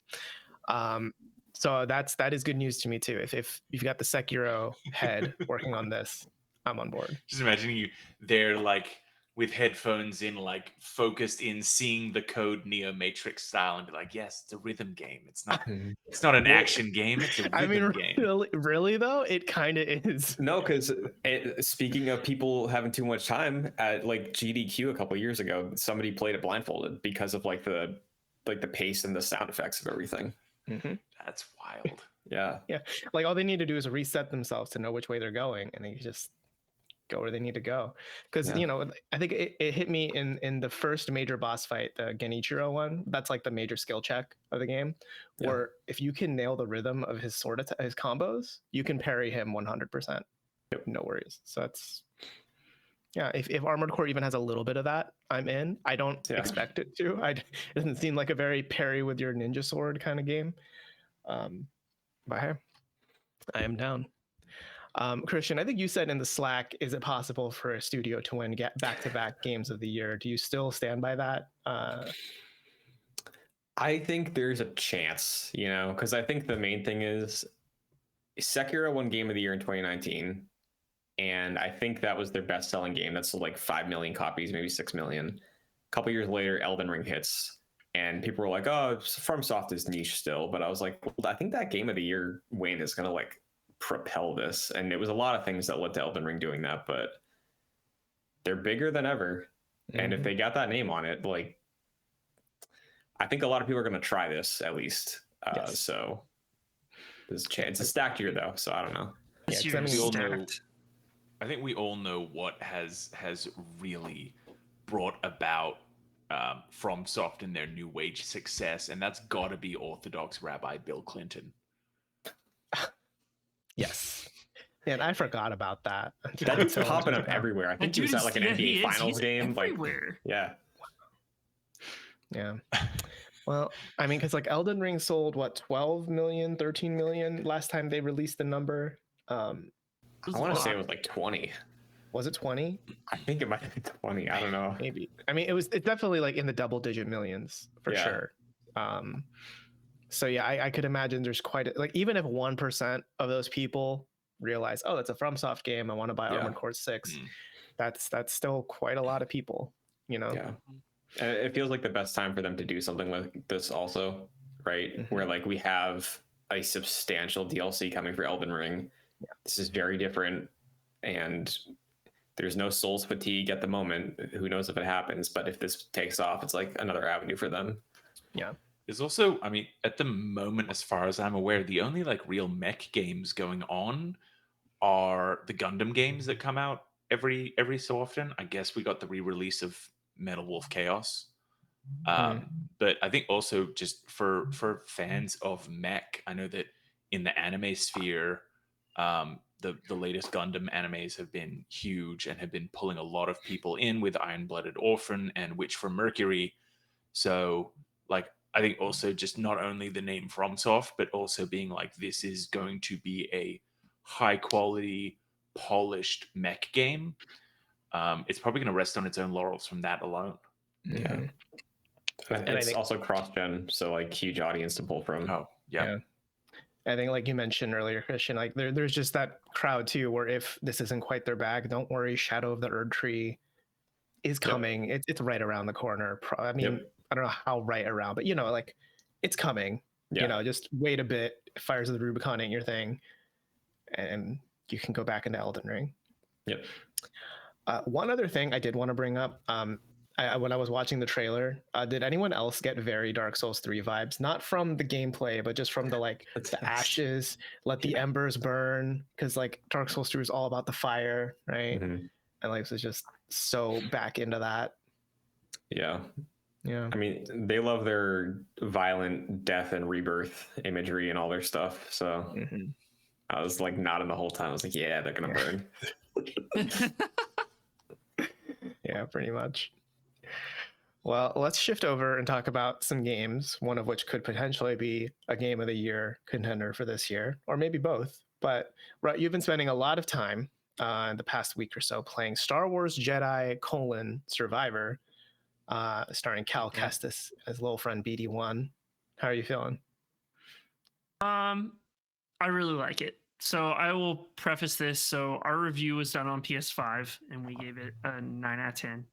[SPEAKER 1] So that is good news to me too. If you've got the Sekiro head working on this, I'm on board.
[SPEAKER 3] Just imagine you there like with headphones in, like focused in, seeing the code Neo Matrix style, and be like, yes, it's a rhythm game. It's not an action game. It's a rhythm game.
[SPEAKER 1] Really though, it kind of is.
[SPEAKER 4] No, because speaking of people having too much time, at like GDQ a couple years ago, somebody played it blindfolded because of like the pace and the sound effects of everything.
[SPEAKER 3] That's wild.
[SPEAKER 4] Yeah.
[SPEAKER 1] Like, all they need to do is reset themselves to know which way they're going, and they just go where they need to go. Because I think it hit me in the first major boss fight, the Genichiro one. That's like the major skill check of the game, where if you can nail the rhythm of his his combos, you can parry him 100%. No worries. So that's if Armored Core even has a little bit of that, I'm in. I don't expect it to. It doesn't seem like a very parry with your ninja sword kind of game. But hey, I am down. Christian, I think you said in the Slack, is it possible for a studio to win back-to-back games of the year? Do you still stand by that?
[SPEAKER 4] I think there's a chance, because I think the main thing is Sekiro won Game of the Year in 2019, and I think that was their best-selling game. That sold like 5 million copies, maybe 6 million. A couple years later, Elden Ring hits, And people were like, "Oh, FromSoft is niche still," but I was like, well, I think that Game of the Year win is gonna like propel this, and it was a lot of things that led to Elden Ring doing that, but they're bigger than ever, and if they got that name on it, like, I think a lot of people are gonna try this at least.
[SPEAKER 1] Yes.
[SPEAKER 4] So there's a chance. It's a stacked year though, so I don't know.
[SPEAKER 1] Yeah, 'cause I mean,
[SPEAKER 3] we all know. I think we all know what has really brought about FromSoft and their new wage success, and that's got to be Orthodox Rabbi Bill Clinton.
[SPEAKER 1] Yes. And I forgot about that.
[SPEAKER 4] That's popping up everywhere. I think he was at like an NBA Finals game.
[SPEAKER 2] Everywhere.
[SPEAKER 4] Like,
[SPEAKER 1] yeah. Well, I mean, because like Elden Ring sold what, 12 million, 13 million last time they released the number.
[SPEAKER 4] I want to say it was like 20.
[SPEAKER 1] Was it 20?
[SPEAKER 4] I think it might have been 20. I don't know.
[SPEAKER 1] Maybe. I mean, it's definitely like in the double-digit millions for sure. So yeah, I could imagine there's quite like, even if 1% of those people realize, oh, that's a FromSoft game, I want to buy Armored Core 6. That's still quite a lot of people, you know.
[SPEAKER 4] Yeah. And it feels like the best time for them to do something like this also, right? Where like we have a substantial DLC coming for Elden Ring. Yeah. This is very different, and there's no Souls fatigue at the moment. Who knows if it happens, but if this takes off, it's like another avenue for them.
[SPEAKER 1] Yeah.
[SPEAKER 3] There's also, I mean, at the moment, as far as I'm aware, the only like real mech games going on are the Gundam games that come out every so often. I guess we got the re-release of Metal Wolf Chaos. But I think also just for fans of mech, I know that in the anime sphere, the latest Gundam animes have been huge and have been pulling a lot of people in with Iron-Blooded Orphan and Witch from Mercury. So like, I think also just not only the name FromSoft, but also being like, this is going to be a high quality, polished mech game. It's probably going to rest on its own laurels from that alone.
[SPEAKER 4] Yeah. And it's also cross-gen, so like huge audience to pull from.
[SPEAKER 3] Oh, yeah.
[SPEAKER 1] I think like you mentioned earlier, Christian, like there's just that crowd too, where if this isn't quite their bag, don't worry, Shadow of the Erd Tree is coming. It's right around the corner. I mean, I don't know how right around, but you know, like it's coming. You know, just wait a bit. Fires of the Rubicon ain't your thing, and you can go back into Elden Ring.
[SPEAKER 4] Yep.
[SPEAKER 1] One other thing I did want to bring up, when I was watching the trailer, did anyone else get very Dark Souls 3 vibes? Not from the gameplay, but just from the like the ashes, let the embers burn, because like Dark Souls 3 is all about the fire, right? And like this is just so back into that.
[SPEAKER 4] Yeah.
[SPEAKER 1] Yeah.
[SPEAKER 4] I mean, they love their violent death and rebirth imagery and all their stuff. So I was like nodding the whole time. I was like, yeah, they're gonna burn.
[SPEAKER 1] Yeah, pretty much. Well, let's shift over and talk about some games, one of which could potentially be a Game of the Year contender for this year, or maybe both. But right, you've been spending a lot of time in the past week or so playing Star Wars Jedi: Survivor, starring Cal Kestis as little friend BD1. How are you feeling?
[SPEAKER 2] I really like it. So I will preface this. So our review was done on PS5, and we gave it a 9 out of 10.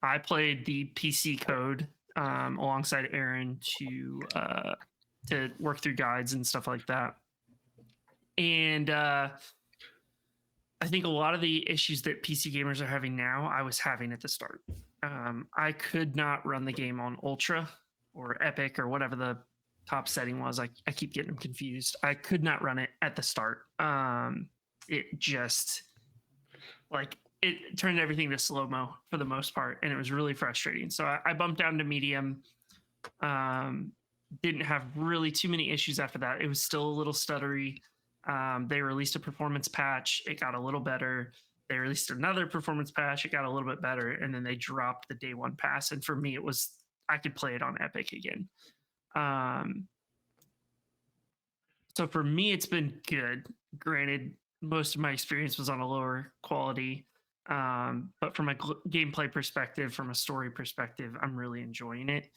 [SPEAKER 2] I played the PC code alongside Aaron to work through guides and stuff like that. And I think a lot of the issues that PC gamers are having now, I was having at the start. I could not run the game on Ultra or Epic or whatever the top setting was. I keep getting them confused. I could not run it at the start. It just like it turned everything to slow-mo for the most part, and it was really frustrating. So I bumped down to medium. Didn't have really too many issues after that. It was still a little stuttery. They released a performance patch. It got a little better. They released another performance patch. It got a little bit better. And then they dropped the day one pass. And for me, it was, I could play it on Epic again. So for me, it's been good. Granted, most of my experience was on a lower quality. But from a gameplay perspective, from a story perspective, I'm really enjoying it.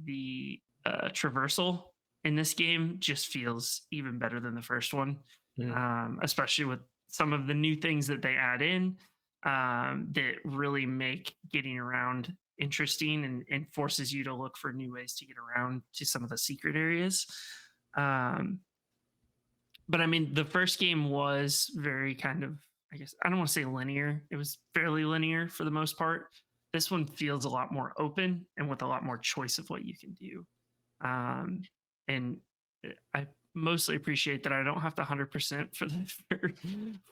[SPEAKER 2] The traversal in this game just feels even better than the first one, especially with some of the new things that they add in that really make getting around interesting and forces you to look for new ways to get around to some of the secret areas. But I mean, the first game was very kind of, I guess, I don't want to say linear. It was fairly linear for the most part. This one feels a lot more open and with a lot more choice of what you can do. And I mostly appreciate that I don't have to 100%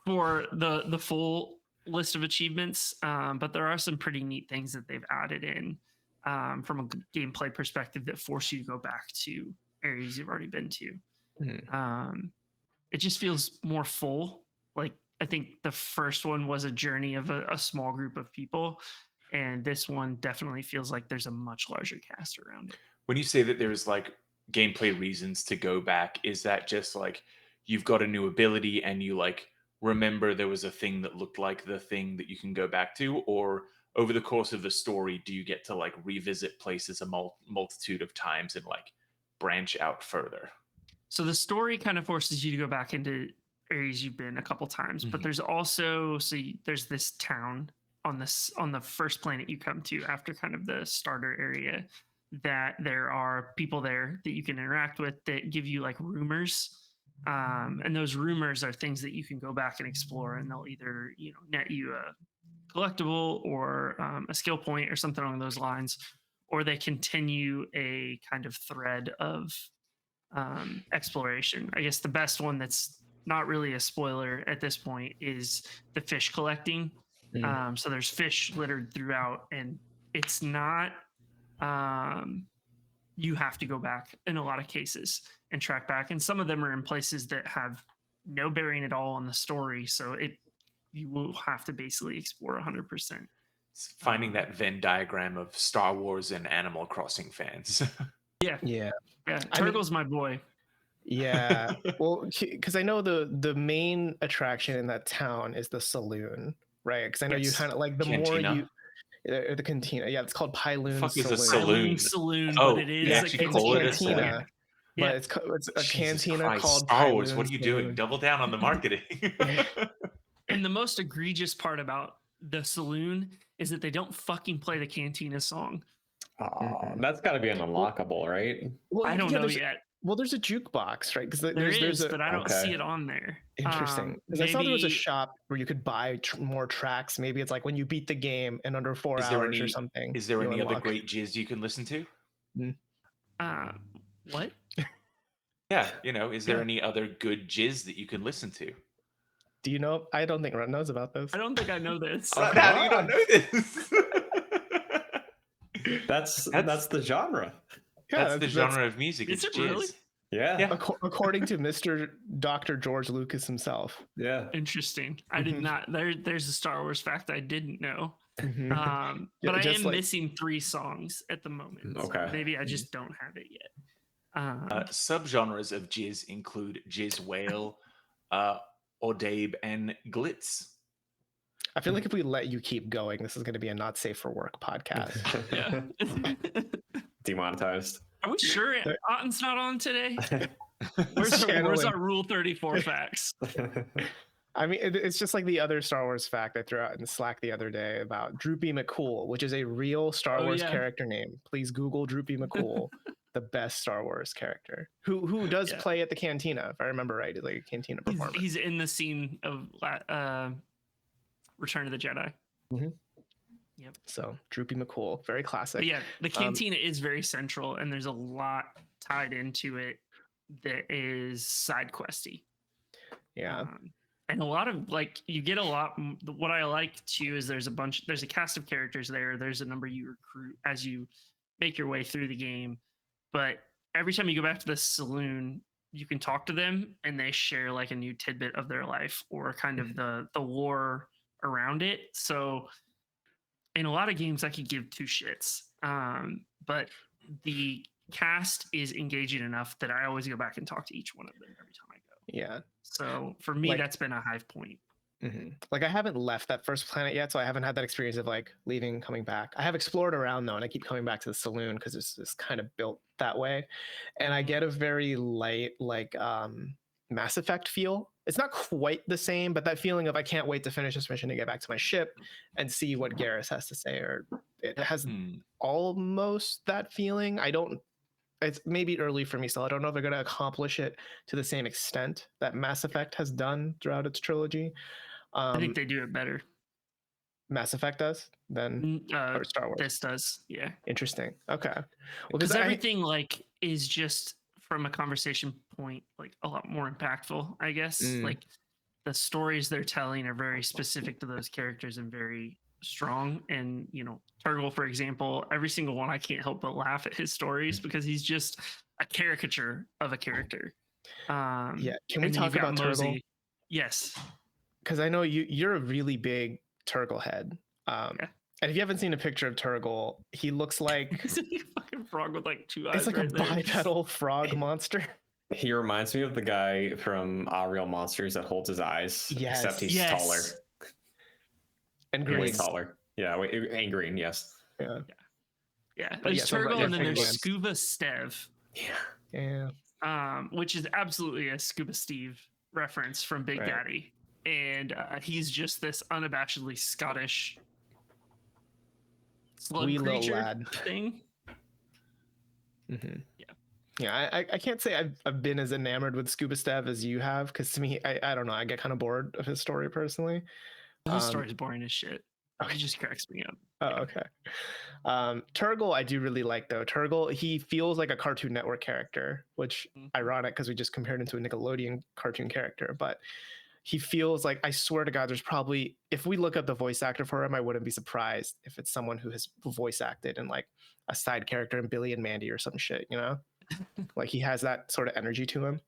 [SPEAKER 2] for the full list of achievements. But there are some pretty neat things that they've added in from a gameplay perspective that force you to go back to areas you've already been to. It just feels more full. Like, I think the first one was a journey of a small group of people, and this one definitely feels like there's a much larger cast around it.
[SPEAKER 3] When you say that there's like gameplay reasons to go back, is that just like you've got a new ability and you like remember there was a thing that looked like the thing that you can go back to, or over the course of the story do you get to like revisit places a multitude of times and like branch out further?
[SPEAKER 2] So the story kind of forces you to go back into areas you've been a couple times, but there's also there's this town on the first planet you come to after kind of the starter area, that there are people there that you can interact with that give you like rumors, and those rumors are things that you can go back and explore, and they'll either net you a collectible or a skill point or something along those lines, or they continue a kind of thread of exploration. I guess the best one that's not really a spoiler at this point is the fish collecting. So there's fish littered throughout, and it's not you have to go back in a lot of cases and track back, and some of them are in places that have no bearing at all on the story, so you will have to basically explore 100%.
[SPEAKER 3] It's finding that Venn diagram of Star Wars and Animal Crossing fans.
[SPEAKER 2] Yeah. Turgle's my boy.
[SPEAKER 1] Yeah. Well, because I know the main attraction in that town is the saloon, right? Because I know you kind of like the
[SPEAKER 3] Cantina.
[SPEAKER 1] more you the cantina. Yeah, it's called Pyloon
[SPEAKER 3] Fuck is a
[SPEAKER 1] Saloon.
[SPEAKER 3] saloon?
[SPEAKER 2] But it is
[SPEAKER 3] actually call it a saloon.
[SPEAKER 1] Cantina. But it's a
[SPEAKER 3] Jesus
[SPEAKER 1] cantina
[SPEAKER 3] Christ,
[SPEAKER 1] called
[SPEAKER 3] Star Wars.
[SPEAKER 1] Pyloon
[SPEAKER 3] What are you
[SPEAKER 1] Saloon.
[SPEAKER 3] doing? Double down on the marketing.
[SPEAKER 2] And the most egregious part about the saloon is that they don't fucking play the Cantina song.
[SPEAKER 4] That's got to be an unlockable, right?
[SPEAKER 1] Well,
[SPEAKER 2] I don't know yet.
[SPEAKER 1] Well, there's a jukebox, right? Because
[SPEAKER 2] there's but I don't see it on there.
[SPEAKER 1] Interesting. Because I saw there was a shop where you could buy more tracks. Maybe it's like when you beat the game in under 4 hours or something.
[SPEAKER 3] Is there any other great jizz you can listen to?
[SPEAKER 2] What?
[SPEAKER 3] Yeah, is there any other good jizz that you can listen to?
[SPEAKER 1] Do you know? I don't think Run knows about this.
[SPEAKER 2] I don't think I know this.
[SPEAKER 3] How do you not know this?
[SPEAKER 4] That's the genre.
[SPEAKER 1] Yeah,
[SPEAKER 3] that's the genre of music.
[SPEAKER 2] Is
[SPEAKER 3] it's
[SPEAKER 2] it
[SPEAKER 3] jizz.
[SPEAKER 2] really?
[SPEAKER 4] Yeah.
[SPEAKER 1] According to Mr. Dr. George Lucas himself.
[SPEAKER 4] Yeah.
[SPEAKER 2] Interesting. I did not. There's a Star Wars fact I didn't know.
[SPEAKER 1] Mhm.
[SPEAKER 2] But I am missing 3 songs at the moment.
[SPEAKER 4] Okay.
[SPEAKER 2] So maybe I just don't have it yet.
[SPEAKER 3] Subgenres of jizz include jizz whale, audabe, and glitz.
[SPEAKER 1] I feel like if we let you keep going, this is going to be a not safe for work podcast.
[SPEAKER 2] Yeah.
[SPEAKER 4] Demonetized.
[SPEAKER 2] Are we sure Otten's not on today? Where's our Rule 34 facts?
[SPEAKER 1] I mean, it's just like the other Star Wars fact I threw out in Slack the other day about Droopy McCool, which is a real Star Wars character name. Please Google Droopy McCool, the best Star Wars character, who does play at the cantina, if I remember right. He's like a cantina performer.
[SPEAKER 2] He's in the scene of Return of the Jedi.
[SPEAKER 1] Mm-hmm.
[SPEAKER 2] Yep.
[SPEAKER 1] So Droopy McCool, very classic.
[SPEAKER 2] But yeah, the cantina is very central, and there's a lot tied into it that is side questy.
[SPEAKER 1] Yeah.
[SPEAKER 2] And a lot of you get a lot. What I like too is there's a cast of characters there. There's a number you recruit as you make your way through the game. But every time you go back to the saloon, you can talk to them, and they share like a new tidbit of their life or kind of the lore around it. So in a lot of games, I could give 2 shits. But the cast is engaging enough that I always go back and talk to each one of them every time I go.
[SPEAKER 1] Yeah.
[SPEAKER 2] So for me, that's been a hive point.
[SPEAKER 1] Mm-hmm. Like I haven't left that first planet yet, so I haven't had that experience of like leaving, coming back. I have explored around though, and I keep coming back to the saloon because it's kind of built that way, and I get a very light Mass Effect feel. It's not quite the same, but that feeling of I can't wait to finish this mission to get back to my ship and see what Garrus has to say, or it has almost that feeling. It's maybe early for me still. I don't know if they're going to accomplish it to the same extent that Mass Effect has done throughout its trilogy.
[SPEAKER 2] I think they do it better.
[SPEAKER 1] Mass Effect does than or Star Wars.
[SPEAKER 2] This does, yeah.
[SPEAKER 1] Interesting. Okay. Well,
[SPEAKER 2] because everything like is just from a conversation point like a lot more impactful, I guess. Like the stories they're telling are very specific to those characters and very strong. And you know, Turgle, for example, every single one I can't help but laugh at his stories because he's just a caricature of a character.
[SPEAKER 1] Yeah. Can we talk about Turgle?
[SPEAKER 2] Yes.
[SPEAKER 1] Because I know you're a really big Turgle head. And if you haven't seen a picture of Turgle, he looks like
[SPEAKER 2] he's a fucking frog with like two eyes.
[SPEAKER 1] It's like a bipedal frog monster.
[SPEAKER 4] He reminds me of the guy from Real Monsters that holds his eyes.
[SPEAKER 1] Yes.
[SPEAKER 4] Except he's taller.
[SPEAKER 1] And green.
[SPEAKER 4] Way taller. Yeah, and green, yes.
[SPEAKER 2] Yeah. There's Turgle and then there's Scuba Stev.
[SPEAKER 1] Yeah.
[SPEAKER 2] Which is absolutely a Scuba Steve reference from Big Daddy. And he's just this unabashedly Scottish slug creature thing.
[SPEAKER 1] Yeah, I can't say I've been as enamored with Scuba Stev as you have, because to me, I don't know, I get kind of bored of his story personally.
[SPEAKER 2] His story is boring as shit. It just cracks me up.
[SPEAKER 1] Oh, okay. Turgle, I do really like though. Turgle, he feels like a Cartoon Network character, which ironic because we just compared him to a Nickelodeon cartoon character, but he feels like, I swear to God, there's probably, if we look up the voice actor for him, I wouldn't be surprised if it's someone who has voice acted in like a side character in Billy and Mandy or some shit, you know? Like he has that sort of energy to him.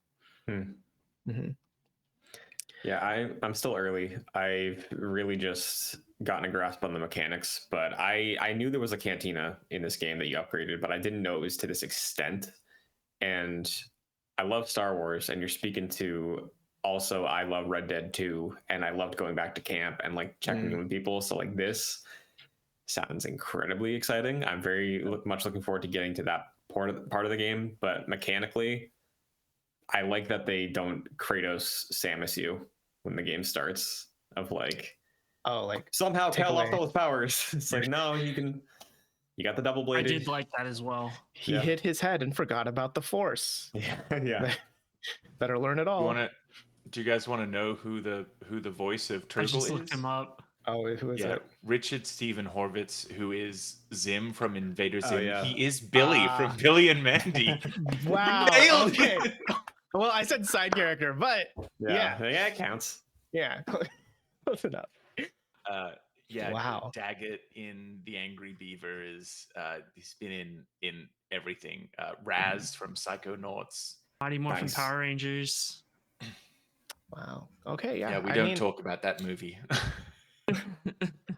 [SPEAKER 4] Yeah, I'm still early. I've really just gotten a grasp on the mechanics, but I knew there was a cantina in this game that you upgraded, but I didn't know it was to this extent. And I love Star Wars, and you're speaking to also I love Red Dead 2, and I loved going back to camp and like checking in with people. So like this sounds incredibly exciting. I'm very much looking forward to getting to that part of the game, but mechanically, I like that they don't Kratos Samus you when the game starts of like, somehow Cal lost all his powers. It's like, no, you got the double bladed.
[SPEAKER 2] I did like that as well.
[SPEAKER 1] He hit his head and forgot about the Force.
[SPEAKER 4] Yeah.
[SPEAKER 1] Better learn it all.
[SPEAKER 3] Do you guys want to know who the voice of Turgle is?
[SPEAKER 2] I just looked him up.
[SPEAKER 1] Oh, who is it?
[SPEAKER 3] Richard Stephen Horvitz, who is Zim from Invader Zim. He is Billy from Billy and Mandy.
[SPEAKER 1] Wow. Okay. Well, I said side character, but yeah,
[SPEAKER 4] it counts.
[SPEAKER 1] Yeah, close enough.
[SPEAKER 3] Wow. Daggett in The Angry Beaver is he's been in everything. Raz from Psychonauts.
[SPEAKER 2] Mighty Morphin Power Rangers.
[SPEAKER 1] Wow. Okay. Yeah.
[SPEAKER 3] We don't talk about that movie.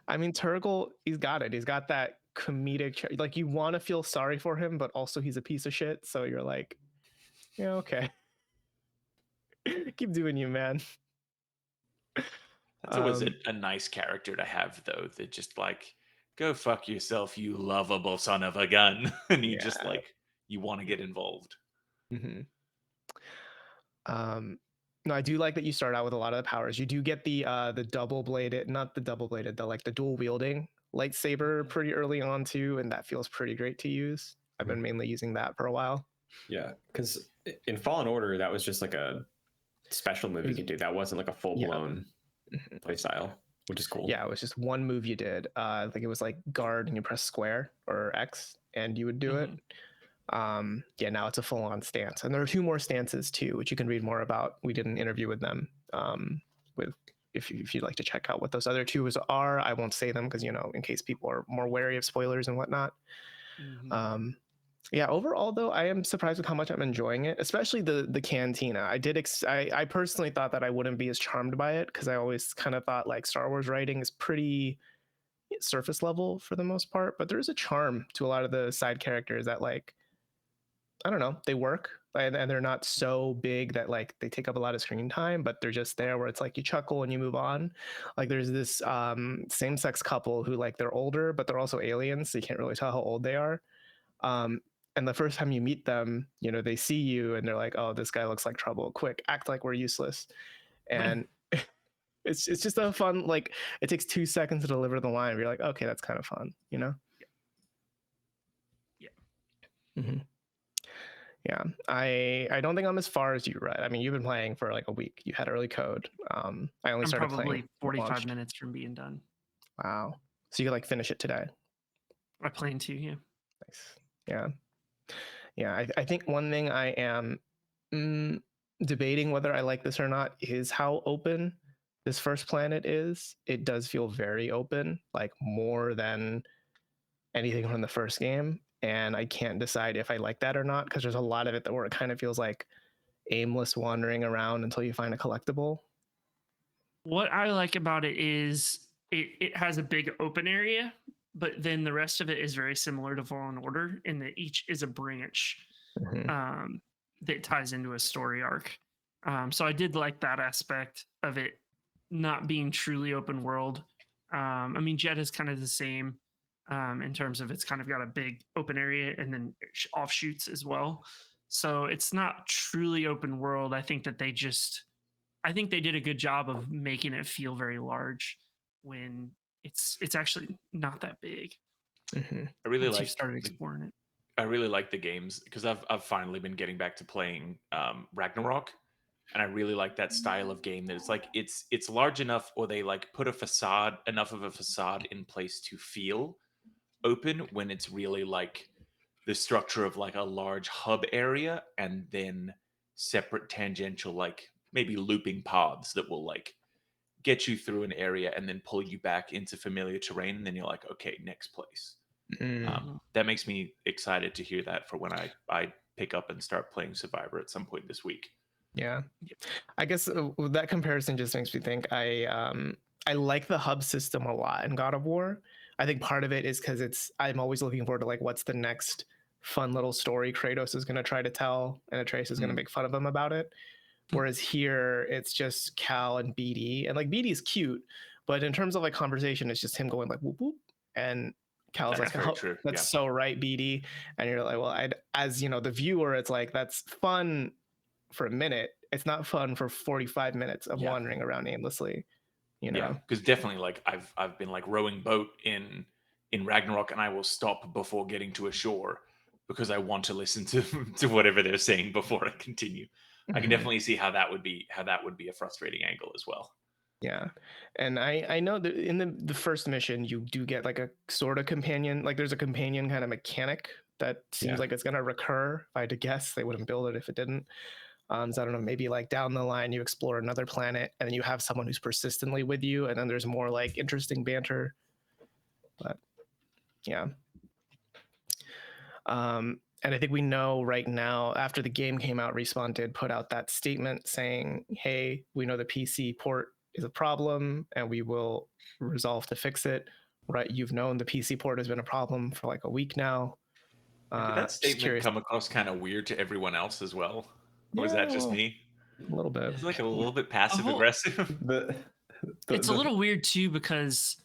[SPEAKER 1] I mean, Turgle, he's got it. He's got that comedic, like you want to feel sorry for him, but also he's a piece of shit. So you're like, yeah, okay. Keep doing you, man.
[SPEAKER 3] That's always a nice character to have, though. That just like, go fuck yourself, you lovable son of a gun, and you just like, you want to get involved.
[SPEAKER 1] No, I do like that you start out with a lot of the powers. You do get the double bladed, not the double bladed, the dual wielding lightsaber pretty early on too, and that feels pretty great to use. I've been mainly using that for a while.
[SPEAKER 4] Yeah, because in Fallen Order, that was just like a special move you could do. That wasn't like a full blown play style, which is cool.
[SPEAKER 1] Yeah, it was just one move you did. I think it was like guard and you press square or X and you would do it. Now it's a full-on stance, and there are 2 more stances too, which you can read more about. We did an interview with them. If you'd like to check out what those other 2 are, I won't say them because in case people are more wary of spoilers and whatnot. Overall though, I am surprised with how much I'm enjoying it, especially the cantina. I personally thought that I wouldn't be as charmed by it because I always kind of thought like Star Wars writing is pretty surface level for the most part, but there's a charm to a lot of the side characters that like, I don't know, they work and they're not so big that like they take up a lot of screen time, but they're just there where it's like you chuckle and you move on. Like there's this same-sex couple who like they're older, but they're also aliens, so you can't really tell how old they are. And the first time you meet them, they see you and they're like, oh, this guy looks like trouble. Quick, act like we're useless. And it's just a fun, like it takes 2 seconds to deliver the line. You're like, okay, that's kind of fun, Mm-hmm. Yeah, I don't think I'm as far as you, right? I mean, you've been playing for like a week. You had early code. I only
[SPEAKER 2] I'm
[SPEAKER 1] started
[SPEAKER 2] probably
[SPEAKER 1] playing
[SPEAKER 2] 45 minutes from being done.
[SPEAKER 1] Wow. So you could like finish it today.
[SPEAKER 2] I plan to, yeah.
[SPEAKER 1] Nice. Yeah. Yeah. I think one thing I am debating whether I like this or not is how open this first planet is. It does feel very open, like more than anything from the first game. And I can't decide if I like that or not because there's a lot of it that where it kind of feels like aimless wandering around until you find a collectible.
[SPEAKER 2] What I like about it is it has a big open area, but then the rest of it is very similar to Fallen Order in that each is a branch that ties into a story arc. So I did like that aspect of it not being truly open world. I mean, Jet is kind of the same in terms of it's kind of got a big open area and then offshoots as well. So it's not truly open world. I think they did a good job of making it feel very large when it's actually not that big.
[SPEAKER 1] Mm-hmm.
[SPEAKER 3] I really
[SPEAKER 2] once
[SPEAKER 3] like
[SPEAKER 2] you started exploring it.
[SPEAKER 3] I really like the games because I've finally been getting back to playing Ragnarok, and I really like that style of game that it's like it's large enough, or they like put enough of a facade in place to feel open when it's really like the structure of like a large hub area and then separate tangential like maybe looping paths that will like get you through an area and then pull you back into familiar terrain, and then you're like, okay, next place. That makes me excited to hear that for when I pick up and start playing Survivor at some point this week.
[SPEAKER 1] Yeah, I guess that comparison just makes me think I like the hub system a lot in God of War. I think part of it is because I'm always looking forward to like what's the next fun little story Kratos is going to try to tell, and Atreus is going to make fun of him about it. Whereas here it's just Cal and BD, and like BD is cute, but in terms of like conversation, it's just him going like whoop whoop, and Cal's
[SPEAKER 3] That's
[SPEAKER 1] like,
[SPEAKER 3] very
[SPEAKER 1] oh,
[SPEAKER 3] true.
[SPEAKER 1] that's
[SPEAKER 3] Yeah.
[SPEAKER 1] so right, BD, and you're like, well, as you know, the viewer, it's like that's fun for a minute. It's not fun for 45 minutes of wandering around aimlessly, you know?
[SPEAKER 3] Yeah, because definitely like I've been like rowing boat in Ragnarok, and I will stop before getting to a shore because I want to listen to to whatever they're saying before I continue. I can definitely see how that would be a frustrating angle as well.
[SPEAKER 1] Yeah, and I know that in the first mission you do get like a sort of companion, like there's a companion kind of mechanic that seems like it's gonna recur. If I had to guess, they wouldn't build it if it didn't. So I don't know, maybe like down the line you explore another planet and then you have someone who's persistently with you, and then there's more like interesting banter. But yeah. And I think we know right now, after the game came out, Respawn did put out that statement saying, hey, we know the PC port is a problem and we will resolve to fix it. Right? You've known the PC port has been a problem for like a week now.
[SPEAKER 3] Did that statement come across kind of weird to everyone else as well? Or was that just me?
[SPEAKER 1] A little bit.
[SPEAKER 3] It's like a little bit passive aggressive.
[SPEAKER 2] It's a little weird too because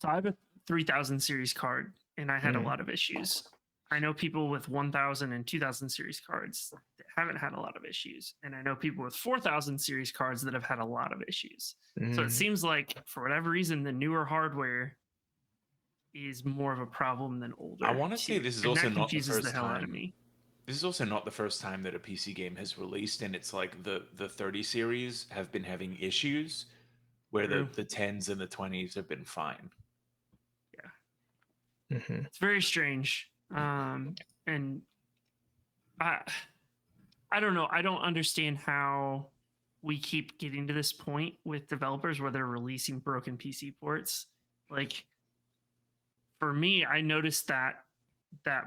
[SPEAKER 2] so I have a 3000 series card and I had a lot of issues. I know people with 1000 and 2000 series cards that haven't had a lot of issues. And I know people with 4000 series cards that have had a lot of issues. So it seems like for whatever reason, the newer hardware is more of a problem than older.
[SPEAKER 3] I want to say this is also not the first
[SPEAKER 2] hell out
[SPEAKER 3] time.
[SPEAKER 2] of me.
[SPEAKER 3] This is also not the first time that a PC game has released, and it's like the 30 series have been having issues where the 10s and the 20s have been fine.
[SPEAKER 2] Yeah. It's very strange. And I don't know. I don't understand how we keep getting to this point with developers where they're releasing broken PC ports. Like for me, I noticed that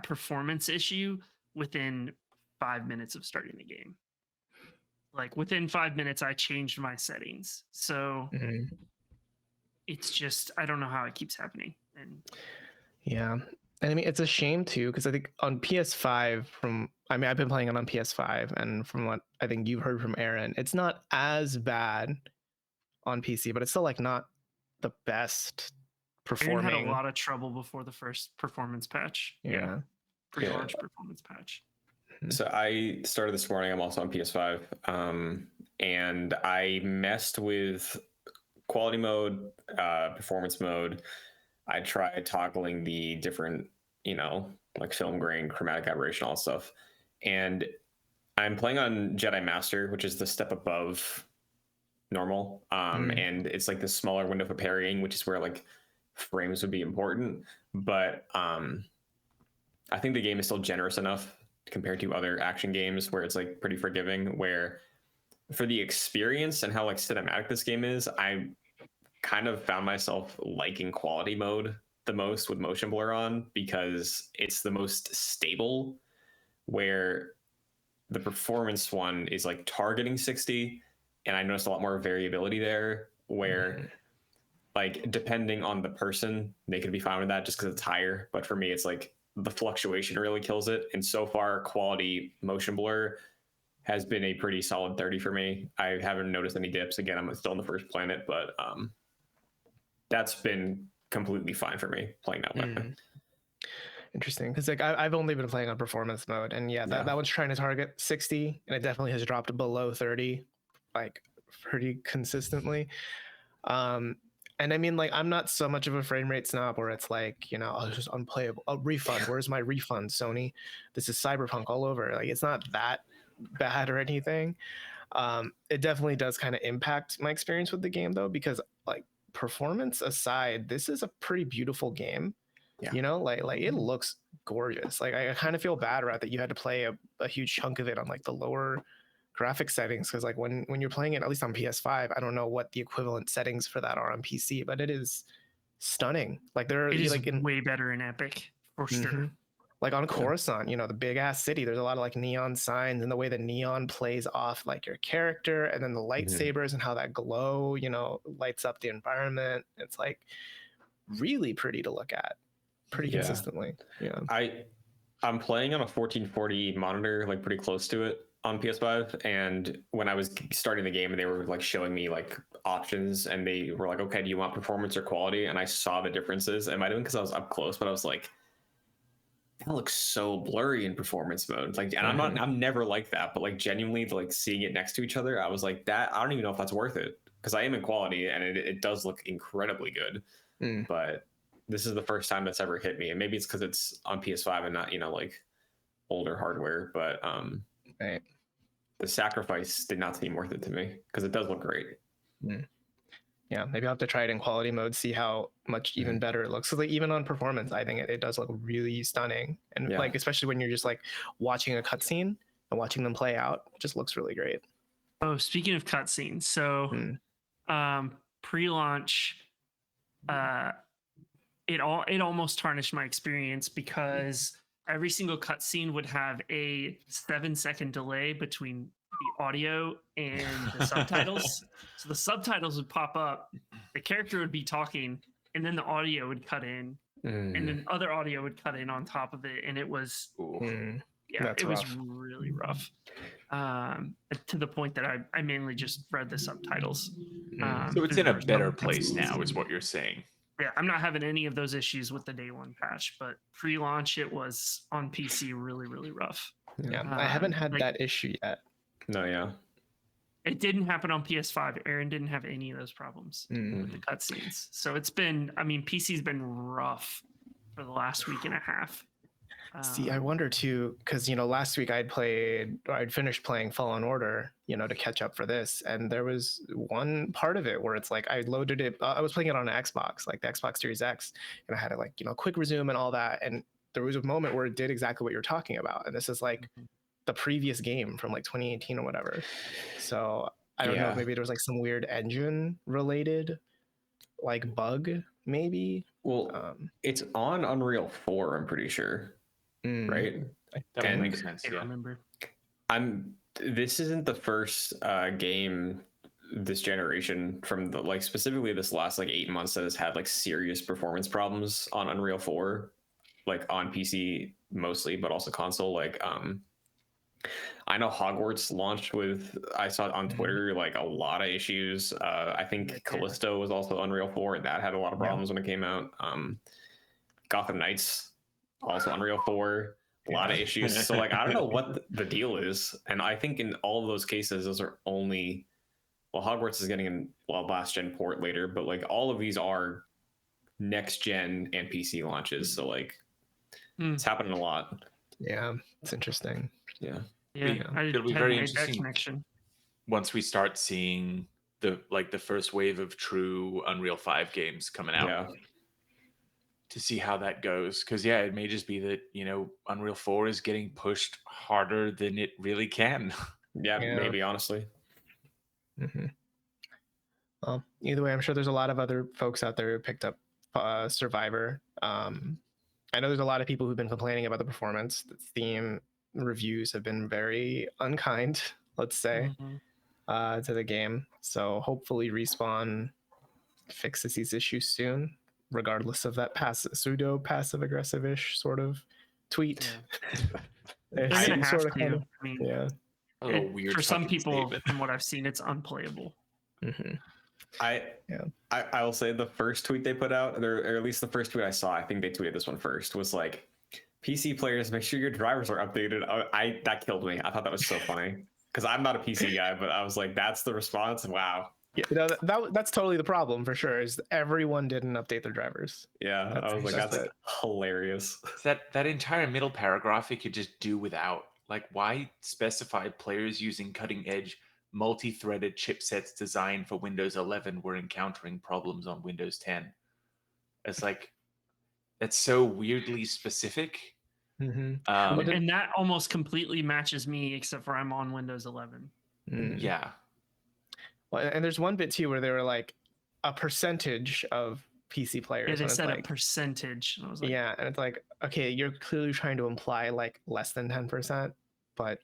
[SPEAKER 2] performance issue within 5 minutes of starting the game. Like within 5 minutes, I changed my settings. So it's just, I don't know how it keeps happening. And
[SPEAKER 1] yeah. And I mean, it's a shame too, because I think on PS5, I've been playing it on PS5, and from what I think you've heard from Aaron, it's not as bad on PC, but it's still like not the best performing.
[SPEAKER 2] Aaron had a lot of trouble before the first performance patch.
[SPEAKER 1] Yeah.
[SPEAKER 2] Pretty large performance patch.
[SPEAKER 4] So I started this morning. I'm also on PS5, and I messed with quality mode, performance mode. I tried toggling the different, like film grain, chromatic aberration, all that stuff. And I'm playing on Jedi Master, which is the step above normal. And it's like the smaller window for parrying, which is where like frames would be important. But I think the game is still generous enough compared to other action games where it's like pretty forgiving, where for the experience and how like cinematic this game is, I kind of found myself liking quality mode the most with motion blur on, because it's the most stable, where the performance one is like targeting 60, and I noticed a lot more variability there, where like depending on the person, they could be fine with that just because it's higher. But for me, it's like the fluctuation really kills it. And so far, quality motion blur has been a pretty solid 30 for me. I haven't noticed any dips. Again, I'm still on the first planet, but that's been completely fine for me playing that way.
[SPEAKER 1] Interesting, because like I've only been playing on performance mode, and that one's trying to target 60, and it definitely has dropped below 30 like pretty consistently. And I mean, like, I'm not so much of a frame rate snob where it's like, you know, oh, it's just unplayable. A refund. Where's my refund, Sony? This is Cyberpunk all over. Like, it's not that bad or anything. It definitely does kind of impact my experience with the game, though, because like performance aside, this is a pretty beautiful game. Yeah. You know, like it looks gorgeous. Like I kind of feel bad about that you had to play a huge chunk of it on like the lower graphic settings, because like when you're playing it, at least on PS5, I don't know what the equivalent settings for that are on PC, but it is stunning. Like
[SPEAKER 2] it is
[SPEAKER 1] like
[SPEAKER 2] way better in Epic for sure.
[SPEAKER 1] Like on Coruscant, you know, the big ass city, there's a lot of like neon signs, and the way the neon plays off like your character, and then the lightsabers and how that glow, you know, lights up the environment. It's like really pretty to look at pretty consistently. Yeah.
[SPEAKER 4] I'm playing on a 1440 monitor, like pretty close to it on PS5, and when I was starting the game and they were like showing me like options, and they were like, okay, do you want performance or quality? And I saw the differences. It might have been because I was up close, but I was like, that looks so blurry in performance mode. Like, and I'm never like that, but like genuinely like seeing it next to each other, I was like, that I don't even know if that's worth it, because I am in quality and it does look incredibly good. But this is the first time that's ever hit me, and maybe it's because it's on PS5 and not, you know, like older hardware, but
[SPEAKER 1] right.
[SPEAKER 4] The sacrifice did not seem worth it to me, because it does look great.
[SPEAKER 1] Yeah, maybe I'll have to try it in quality mode, see how much even better it looks. So like even on performance, I think it does look really stunning. And like, especially when you're just like watching a cutscene and watching them play out, it just looks really great.
[SPEAKER 2] Oh, speaking of cutscenes, so pre-launch, it almost tarnished my experience, because every single cutscene would have a 7-second delay between the audio and the subtitles. So the subtitles would pop up, the character would be talking, and then the audio would cut in, and then other audio would cut in on top of it, and it was it was really rough. To the point that I mainly just read the subtitles.
[SPEAKER 3] So it's in a better place now, is what you're saying.
[SPEAKER 2] Yeah, I'm not having any of those issues with the day one patch, but pre-launch it was on PC really, really rough.
[SPEAKER 1] Yeah, I haven't had that issue yet.
[SPEAKER 4] No, yeah.
[SPEAKER 2] It didn't happen on PS5. Aaron didn't have any of those problems with the cutscenes. So it's been, I mean, PC's been rough for the last week and a half.
[SPEAKER 1] See, I wonder too, because, you know, last week I'd finished playing Fallen Order, you know, to catch up for this. And there was one part of it where it's like I loaded it. I was playing it on an Xbox, like the Xbox Series X, and I had to like, you know, quick resume and all that. And there was a moment where it did exactly what you're talking about. And this is like the previous game from like 2018 or whatever. So I don't know, maybe there was like some weird engine related like bug, maybe.
[SPEAKER 4] Well, it's on Unreal 4, I'm pretty sure. Right?
[SPEAKER 3] That makes sense.
[SPEAKER 2] I remember.
[SPEAKER 4] This isn't the first game this generation from the like specifically this last like 8 months that has had like serious performance problems on Unreal 4, like on PC mostly, but also console. Like I know Hogwarts launched with, I saw it on Twitter, like a lot of issues. I think Callisto was also Unreal 4, and that had a lot of problems when it came out. Gotham Knights, also Unreal 4, a lot of issues. So like, I don't know what the deal is. And I think in all of those cases, those are only, well, Hogwarts is getting a last gen port later, but like all of these are next gen and PC launches. So like, It's happening a lot.
[SPEAKER 1] Yeah, it's interesting.
[SPEAKER 4] Yeah.
[SPEAKER 2] Yeah,
[SPEAKER 3] It'll be
[SPEAKER 2] hadn't
[SPEAKER 3] very
[SPEAKER 2] made that
[SPEAKER 3] interesting
[SPEAKER 2] connection.
[SPEAKER 3] once we start seeing the first wave of true Unreal 5 games coming out.
[SPEAKER 4] Yeah.
[SPEAKER 3] To see how that goes, because it may just be that Unreal 4 is getting pushed harder than it really can.
[SPEAKER 4] Yeah, maybe, honestly.
[SPEAKER 1] Mm-hmm. Well, either way, I'm sure there's a lot of other folks out there who picked up Survivor. I know there's a lot of people who've been complaining about the performance. The Steam reviews have been very unkind, let's say, to the game. So hopefully Respawn fixes these issues soon, regardless of that pseudo passive aggressive-ish sort of tweet.
[SPEAKER 2] They're gonna have to. I mean,
[SPEAKER 1] yeah.
[SPEAKER 3] A little weird
[SPEAKER 2] for some
[SPEAKER 3] fucking
[SPEAKER 2] people,
[SPEAKER 3] statement.
[SPEAKER 2] from what I've seen, it's unplayable.
[SPEAKER 1] Mm-hmm.
[SPEAKER 4] I will say the first tweet they put out, or at least the first tweet I saw, I think they tweeted this one first, was like, PC players, make sure your drivers are updated. That killed me. I thought that was so funny because I'm not a PC guy, but I was like, that's the response. Wow.
[SPEAKER 1] Yeah, that's totally the problem for sure. Is everyone didn't update their drivers.
[SPEAKER 4] Yeah, I was like, that's hilarious.
[SPEAKER 3] That entire middle paragraph you could just do without. Like, why specify players using cutting-edge multi-threaded chipsets designed for Windows 11 were encountering problems on Windows 10? It's like, that's so weirdly specific.
[SPEAKER 1] Mm-hmm.
[SPEAKER 2] And that almost completely matches me, except for I'm on Windows 11.
[SPEAKER 3] Yeah.
[SPEAKER 1] Well, and there's one bit too where they were like a percentage of PC players.
[SPEAKER 2] Yeah, they said
[SPEAKER 1] like,
[SPEAKER 2] a percentage. And I was like,
[SPEAKER 1] yeah, and it's like, okay, you're clearly trying to imply like less than 10%, but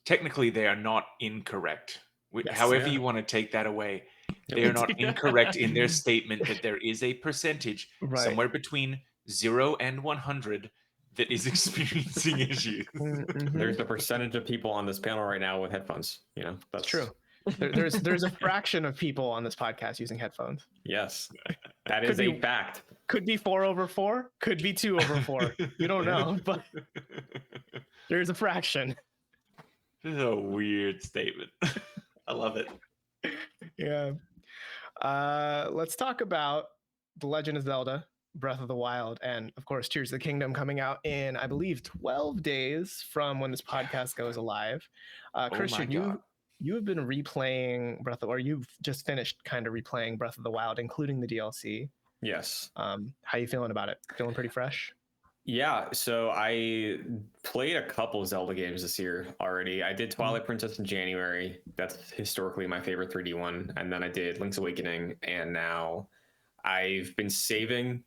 [SPEAKER 3] technically they are not incorrect.
[SPEAKER 1] Yes,
[SPEAKER 3] However you want to take that away, they are not incorrect in their statement that there is a percentage somewhere between 0 and 100 that is experiencing issues.
[SPEAKER 1] Mm-hmm.
[SPEAKER 4] There's a percentage of people on this panel right now with headphones. That's
[SPEAKER 1] true. There's a fraction of people on this podcast using headphones.
[SPEAKER 4] Yes, that is a fact.
[SPEAKER 1] Could be 4/4, could be 2/4. You don't know, but there's a fraction.
[SPEAKER 3] This is a weird statement. I love it.
[SPEAKER 1] Yeah. Let's talk about The Legend of Zelda Breath of the Wild, and of course Tears of the Kingdom coming out in, I believe, 12 days from when this podcast goes live. Christian, you have been replaying or you've just finished kind of replaying Breath of the Wild, including the DLC.
[SPEAKER 4] Yes.
[SPEAKER 1] How you feeling about it? Feeling pretty fresh?
[SPEAKER 4] Yeah, so I played a couple of Zelda games this year already. I did Twilight Princess in January. That's historically my favorite 3D one. And then I did Link's Awakening. And now I've been saving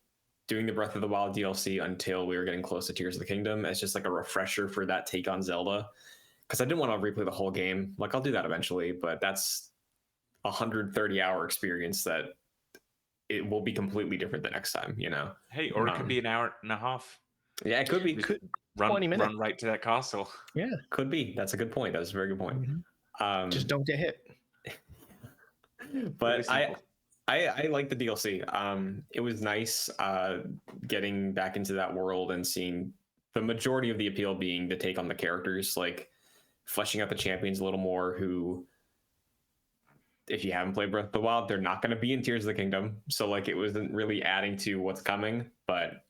[SPEAKER 4] doing the Breath of the Wild DLC until we were getting close to Tears of the Kingdom as just like a refresher for that take on Zelda. Because I didn't want to replay the whole game. Like, I'll do that eventually, but that's a 130-hour experience that it will be completely different the next time,
[SPEAKER 3] Hey, or it could be an hour and a half.
[SPEAKER 4] Yeah, it could be.
[SPEAKER 3] Run
[SPEAKER 1] 20 minutes.
[SPEAKER 3] Run right to that castle.
[SPEAKER 1] Yeah.
[SPEAKER 4] Could be. That's a good point. That's a very good point.
[SPEAKER 1] Mm-hmm. Just don't get hit.
[SPEAKER 4] But I like the DLC. It was nice getting back into that world and seeing the majority of the appeal being the take on the characters, like fleshing out the champions a little more, who, if you haven't played Breath of the Wild, they're not going to be in Tears of the Kingdom. So like it wasn't really adding to what's coming, but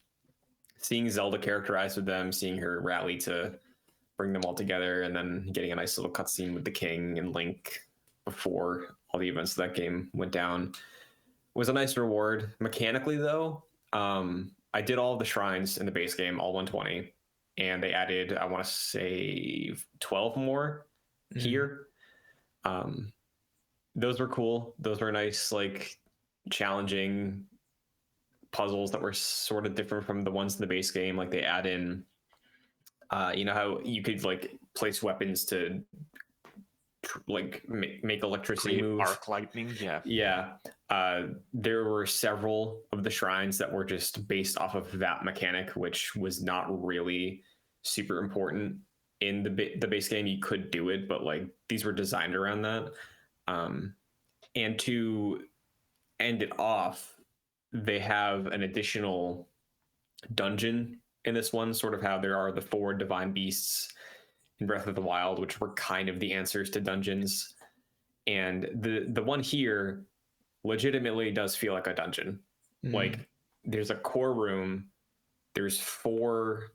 [SPEAKER 4] seeing Zelda characterized with them, seeing her rally to bring them all together, and then getting a nice little cutscene with the king and Link before all the events of that game went down was a nice reward. Mechanically, though, I did all of the shrines in the base game, all 120, and they added, I want to say, 12 more here. Those were cool. Those were nice, like, challenging puzzles that were sort of different from the ones in the base game. Like, they add in, you know how you could, like, place weapons to like make electricity move,
[SPEAKER 3] arc lightning.
[SPEAKER 4] Yeah. There were several of the shrines that were just based off of that mechanic, which was not really super important in the base game. You could do it, but like these were designed around that. And to end it off, they have an additional dungeon in this one, sort of how there are the 4 divine beasts in Breath of the Wild, which were kind of the answers to dungeons. And the one here legitimately does feel like a dungeon. Like there's a core room there's 4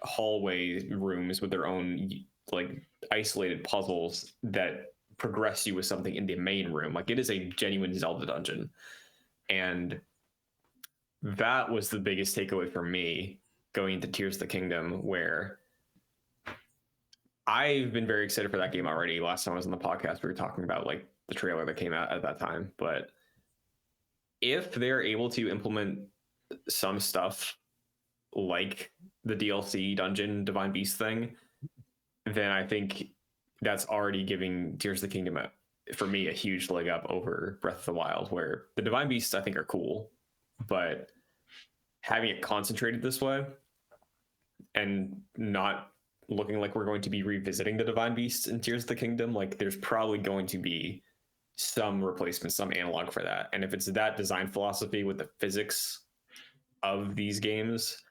[SPEAKER 4] hallway rooms with their own like isolated puzzles that progress you with something in the main room. Like it is a genuine Zelda dungeon, and that was the biggest takeaway for me going into Tears of the Kingdom, where I've been very excited for that game already. Last time I was on the podcast, we were talking about like the trailer that came out at that time. But if they're able to implement some stuff like the DLC dungeon Divine Beast thing, then I think that's already giving Tears of the Kingdom for me a huge leg up over Breath of the Wild, where the Divine Beasts I think are cool, but having it concentrated this way and not looking like we're going to be revisiting the Divine Beasts in Tears of the Kingdom, like there's probably going to be some replacement, some analog for that. And if it's that design philosophy with the physics of these games,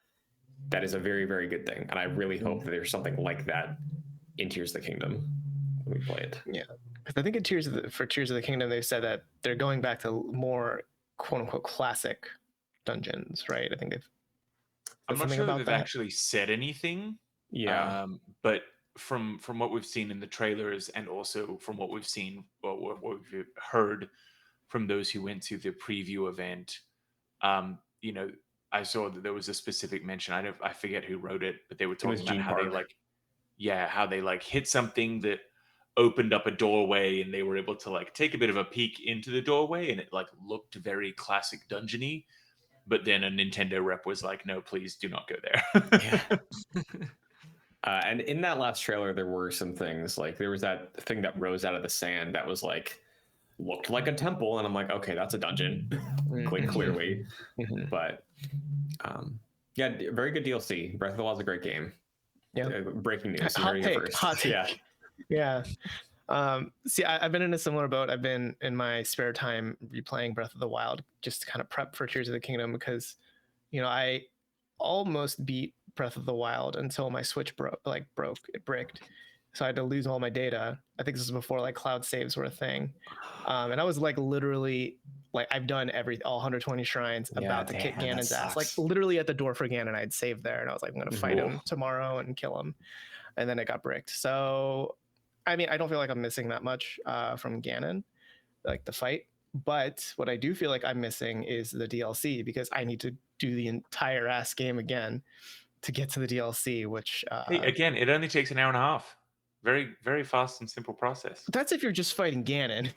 [SPEAKER 4] that is a very, very good thing. And I really hope that there's something like that in Tears of the Kingdom when we play it.
[SPEAKER 1] Yeah, because I think in Tears of the Kingdom, they've said that they're going back to more quote unquote classic dungeons, right? I think they've.
[SPEAKER 3] I'm not sure they've actually said anything.
[SPEAKER 4] Yeah,
[SPEAKER 3] but from what we've seen in the trailers, and also from what we've seen, or what we've heard from those who went to the preview event, you know, I saw that there was a specific mention. I forget who wrote it, but they were talking about how they like hit something that opened up a doorway, and they were able to like take a bit of a peek into the doorway, and it like looked very classic dungeony. But then a Nintendo rep was like, "No, please do not go there."
[SPEAKER 4] Yeah. And in that last trailer, there were some things like there was that thing that rose out of the sand that was like looked like a temple, and I'm like, okay, that's a dungeon, quite clearly. But yeah, very good DLC. Breath of the Wild is a great game.
[SPEAKER 1] Yeah.
[SPEAKER 4] Breaking news.
[SPEAKER 1] Hot take.
[SPEAKER 4] Yeah.
[SPEAKER 1] Yeah. See, I've been in a similar boat. I've been in my spare time replaying Breath of the Wild just to kind of prep for Tears of the Kingdom, because, you know, I almost beat Breath of the Wild until my Switch broke. It bricked. So I had to lose all my data. I think this was before like cloud saves were a thing. And I was like literally like I've done all 120 shrines about to kick Ganon's ass. Like literally at the door for Ganon, I'd saved there, and I was like, I'm gonna fight him tomorrow and kill him. And then it got bricked. So I mean, I don't feel like I'm missing that much from Ganon, like the fight. But what I do feel like I'm missing is the DLC, because I need to do the entire ass game again to get to the DLC, which
[SPEAKER 3] hey, again, it only takes an hour and a half. Very, very fast and simple process.
[SPEAKER 1] That's if you're just fighting Ganon.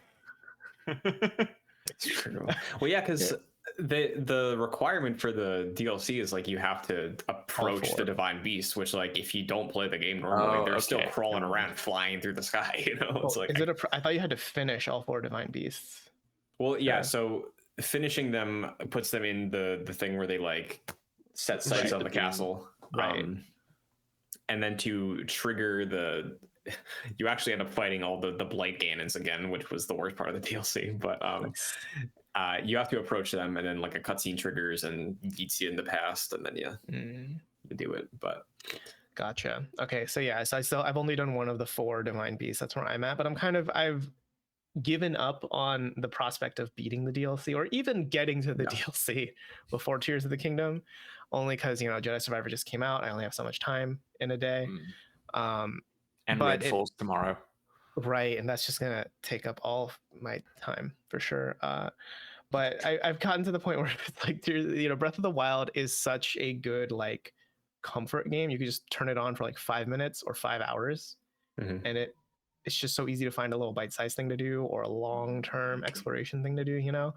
[SPEAKER 4] It's true. Well, yeah, because the requirement for the DLC is like you have to approach the Divine Beast, which like if you don't play the game normally, they're still crawling around, flying through the sky. You know, it's like
[SPEAKER 1] I thought you had to finish all 4 Divine Beasts.
[SPEAKER 4] Well, yeah. So finishing them puts them in the thing where they like set sights on the castle,
[SPEAKER 1] right?
[SPEAKER 4] And then to trigger you actually end up fighting all the Blight Ganons again, which was the worst part of the DLC. But you have to approach them, and then like a cutscene triggers and eats you in the past, and then you do it. But
[SPEAKER 1] gotcha. Okay, so yeah, so I've only done one of the 4 Divine Beasts. That's where I'm at. But I've given up on the prospect of beating the DLC or even getting to the DLC before Tears of the Kingdom, only because, you know, Jedi Survivor just came out. I only have so much time in a day.
[SPEAKER 3] And Red Falls tomorrow.
[SPEAKER 1] Right, and that's just going to take up all my time for sure. But I've gotten to the point where it's like, you know, Breath of the Wild is such a good, like, comfort game. You can just turn it on for like 5 minutes or 5 hours, and it's just so easy to find a little bite-sized thing to do or a long-term exploration thing to do, you know?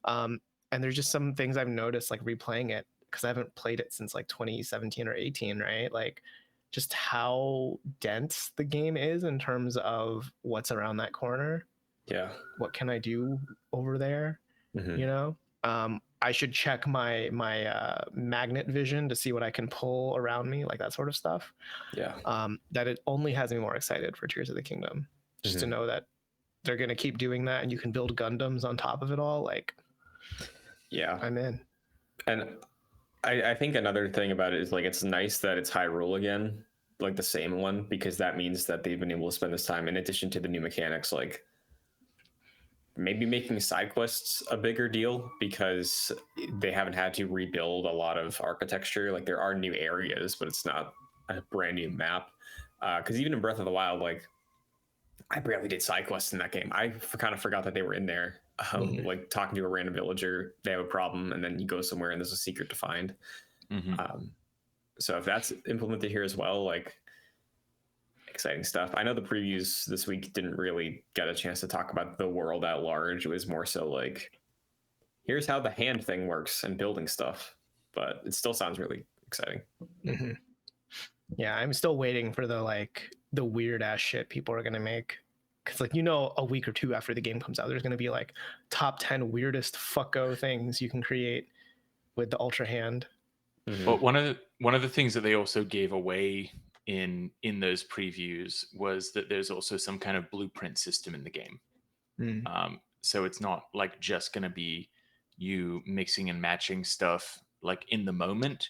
[SPEAKER 1] And there's just some things I've noticed, like replaying it, because I haven't played it since like 2017 or 18, right? Like just how dense the game is in terms of what's around that corner.
[SPEAKER 4] Yeah.
[SPEAKER 1] What can I do over there? You know? I should check my magnet vision to see what I can pull around me, like that sort of stuff.
[SPEAKER 4] Yeah.
[SPEAKER 1] That it only has me more excited for Tears of the Kingdom, just to know that they're gonna keep doing that, and you can build Gundams on top of it all. Like,
[SPEAKER 4] yeah,
[SPEAKER 1] I'm in.
[SPEAKER 4] And I think another thing about it is like it's nice that it's Hyrule again, like the same one, because that means that they've been able to spend this time in addition to the new mechanics, like maybe making side quests a bigger deal because they haven't had to rebuild a lot of architecture. Like there are new areas, but it's not a brand new map. Because even in Breath of the Wild, like I barely did side quests in that game. I kind of forgot that they were in there. Like talking to a random villager, they have a problem, and then you go somewhere and there's a secret to find. So if that's implemented here as well, like exciting stuff. I know the previews this week didn't really get a chance to talk about the world at large. It was more so like, here's how the hand thing works and building stuff, but it still sounds really exciting.
[SPEAKER 1] Yeah, I'm still waiting for the weird ass shit people are gonna make. Because like, you know, a week or two after the game comes out, there's gonna be like top 10 weirdest fucko things you can create with the Ultra Hand.
[SPEAKER 3] But one of the things that they also gave away in those previews was that there's also some kind of blueprint system in the game. So it's not like just gonna be you mixing and matching stuff like in the moment,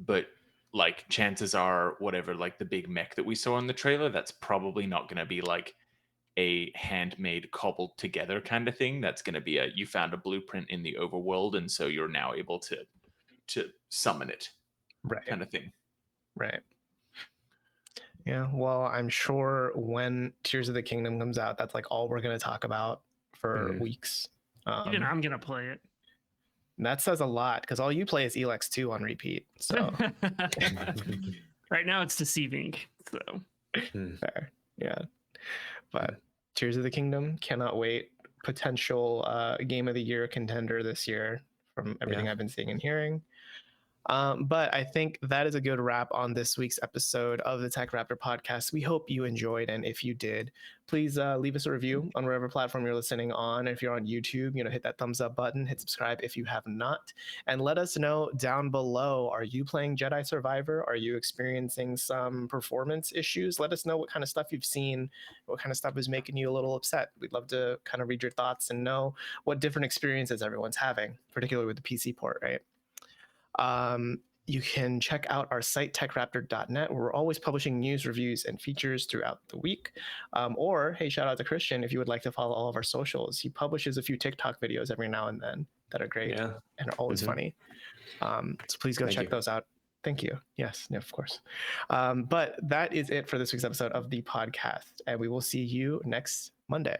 [SPEAKER 3] but like chances are whatever, like the big mech that we saw in the trailer, that's probably not going to be like a handmade cobbled together kind of thing. That's going to be you found a blueprint in the overworld, and so you're now able to summon it,
[SPEAKER 1] right?
[SPEAKER 3] Kind of thing.
[SPEAKER 1] Right. Yeah. Well, I'm sure when Tears of the Kingdom comes out, that's like all we're going to talk about for weeks.
[SPEAKER 2] Even I'm going to play it.
[SPEAKER 1] That says a lot because all you play is Elex 2 on repeat. So
[SPEAKER 2] right now it's deceiving. So
[SPEAKER 1] fair. Yeah. But Tears of the Kingdom, cannot wait. Potential game of the year contender this year from everything I've been seeing and hearing. But I think that is a good wrap on this week's episode of the TechRaptor podcast. We hope you enjoyed, and if you did, please leave us a review on whatever platform you're listening on. If you're on YouTube, hit that thumbs up button, hit subscribe if you have not, and let us know down below. Are you playing Jedi Survivor? Are you experiencing some performance issues? Let us know what kind of stuff you've seen, what kind of stuff is making you a little upset. We'd love to kind of read your thoughts and know what different experiences everyone's having, particularly with the PC port, right? You can check out our site, techraptor.net, where we're always publishing news, reviews, and features throughout the week. Or, hey, shout out to Christian if you would like to follow all of our socials. He publishes a few TikTok videos every now and then that are great and are always funny. So please go check those out. Thank you. Yes, of course. But that is it for this week's episode of the podcast, and we will see you next Monday.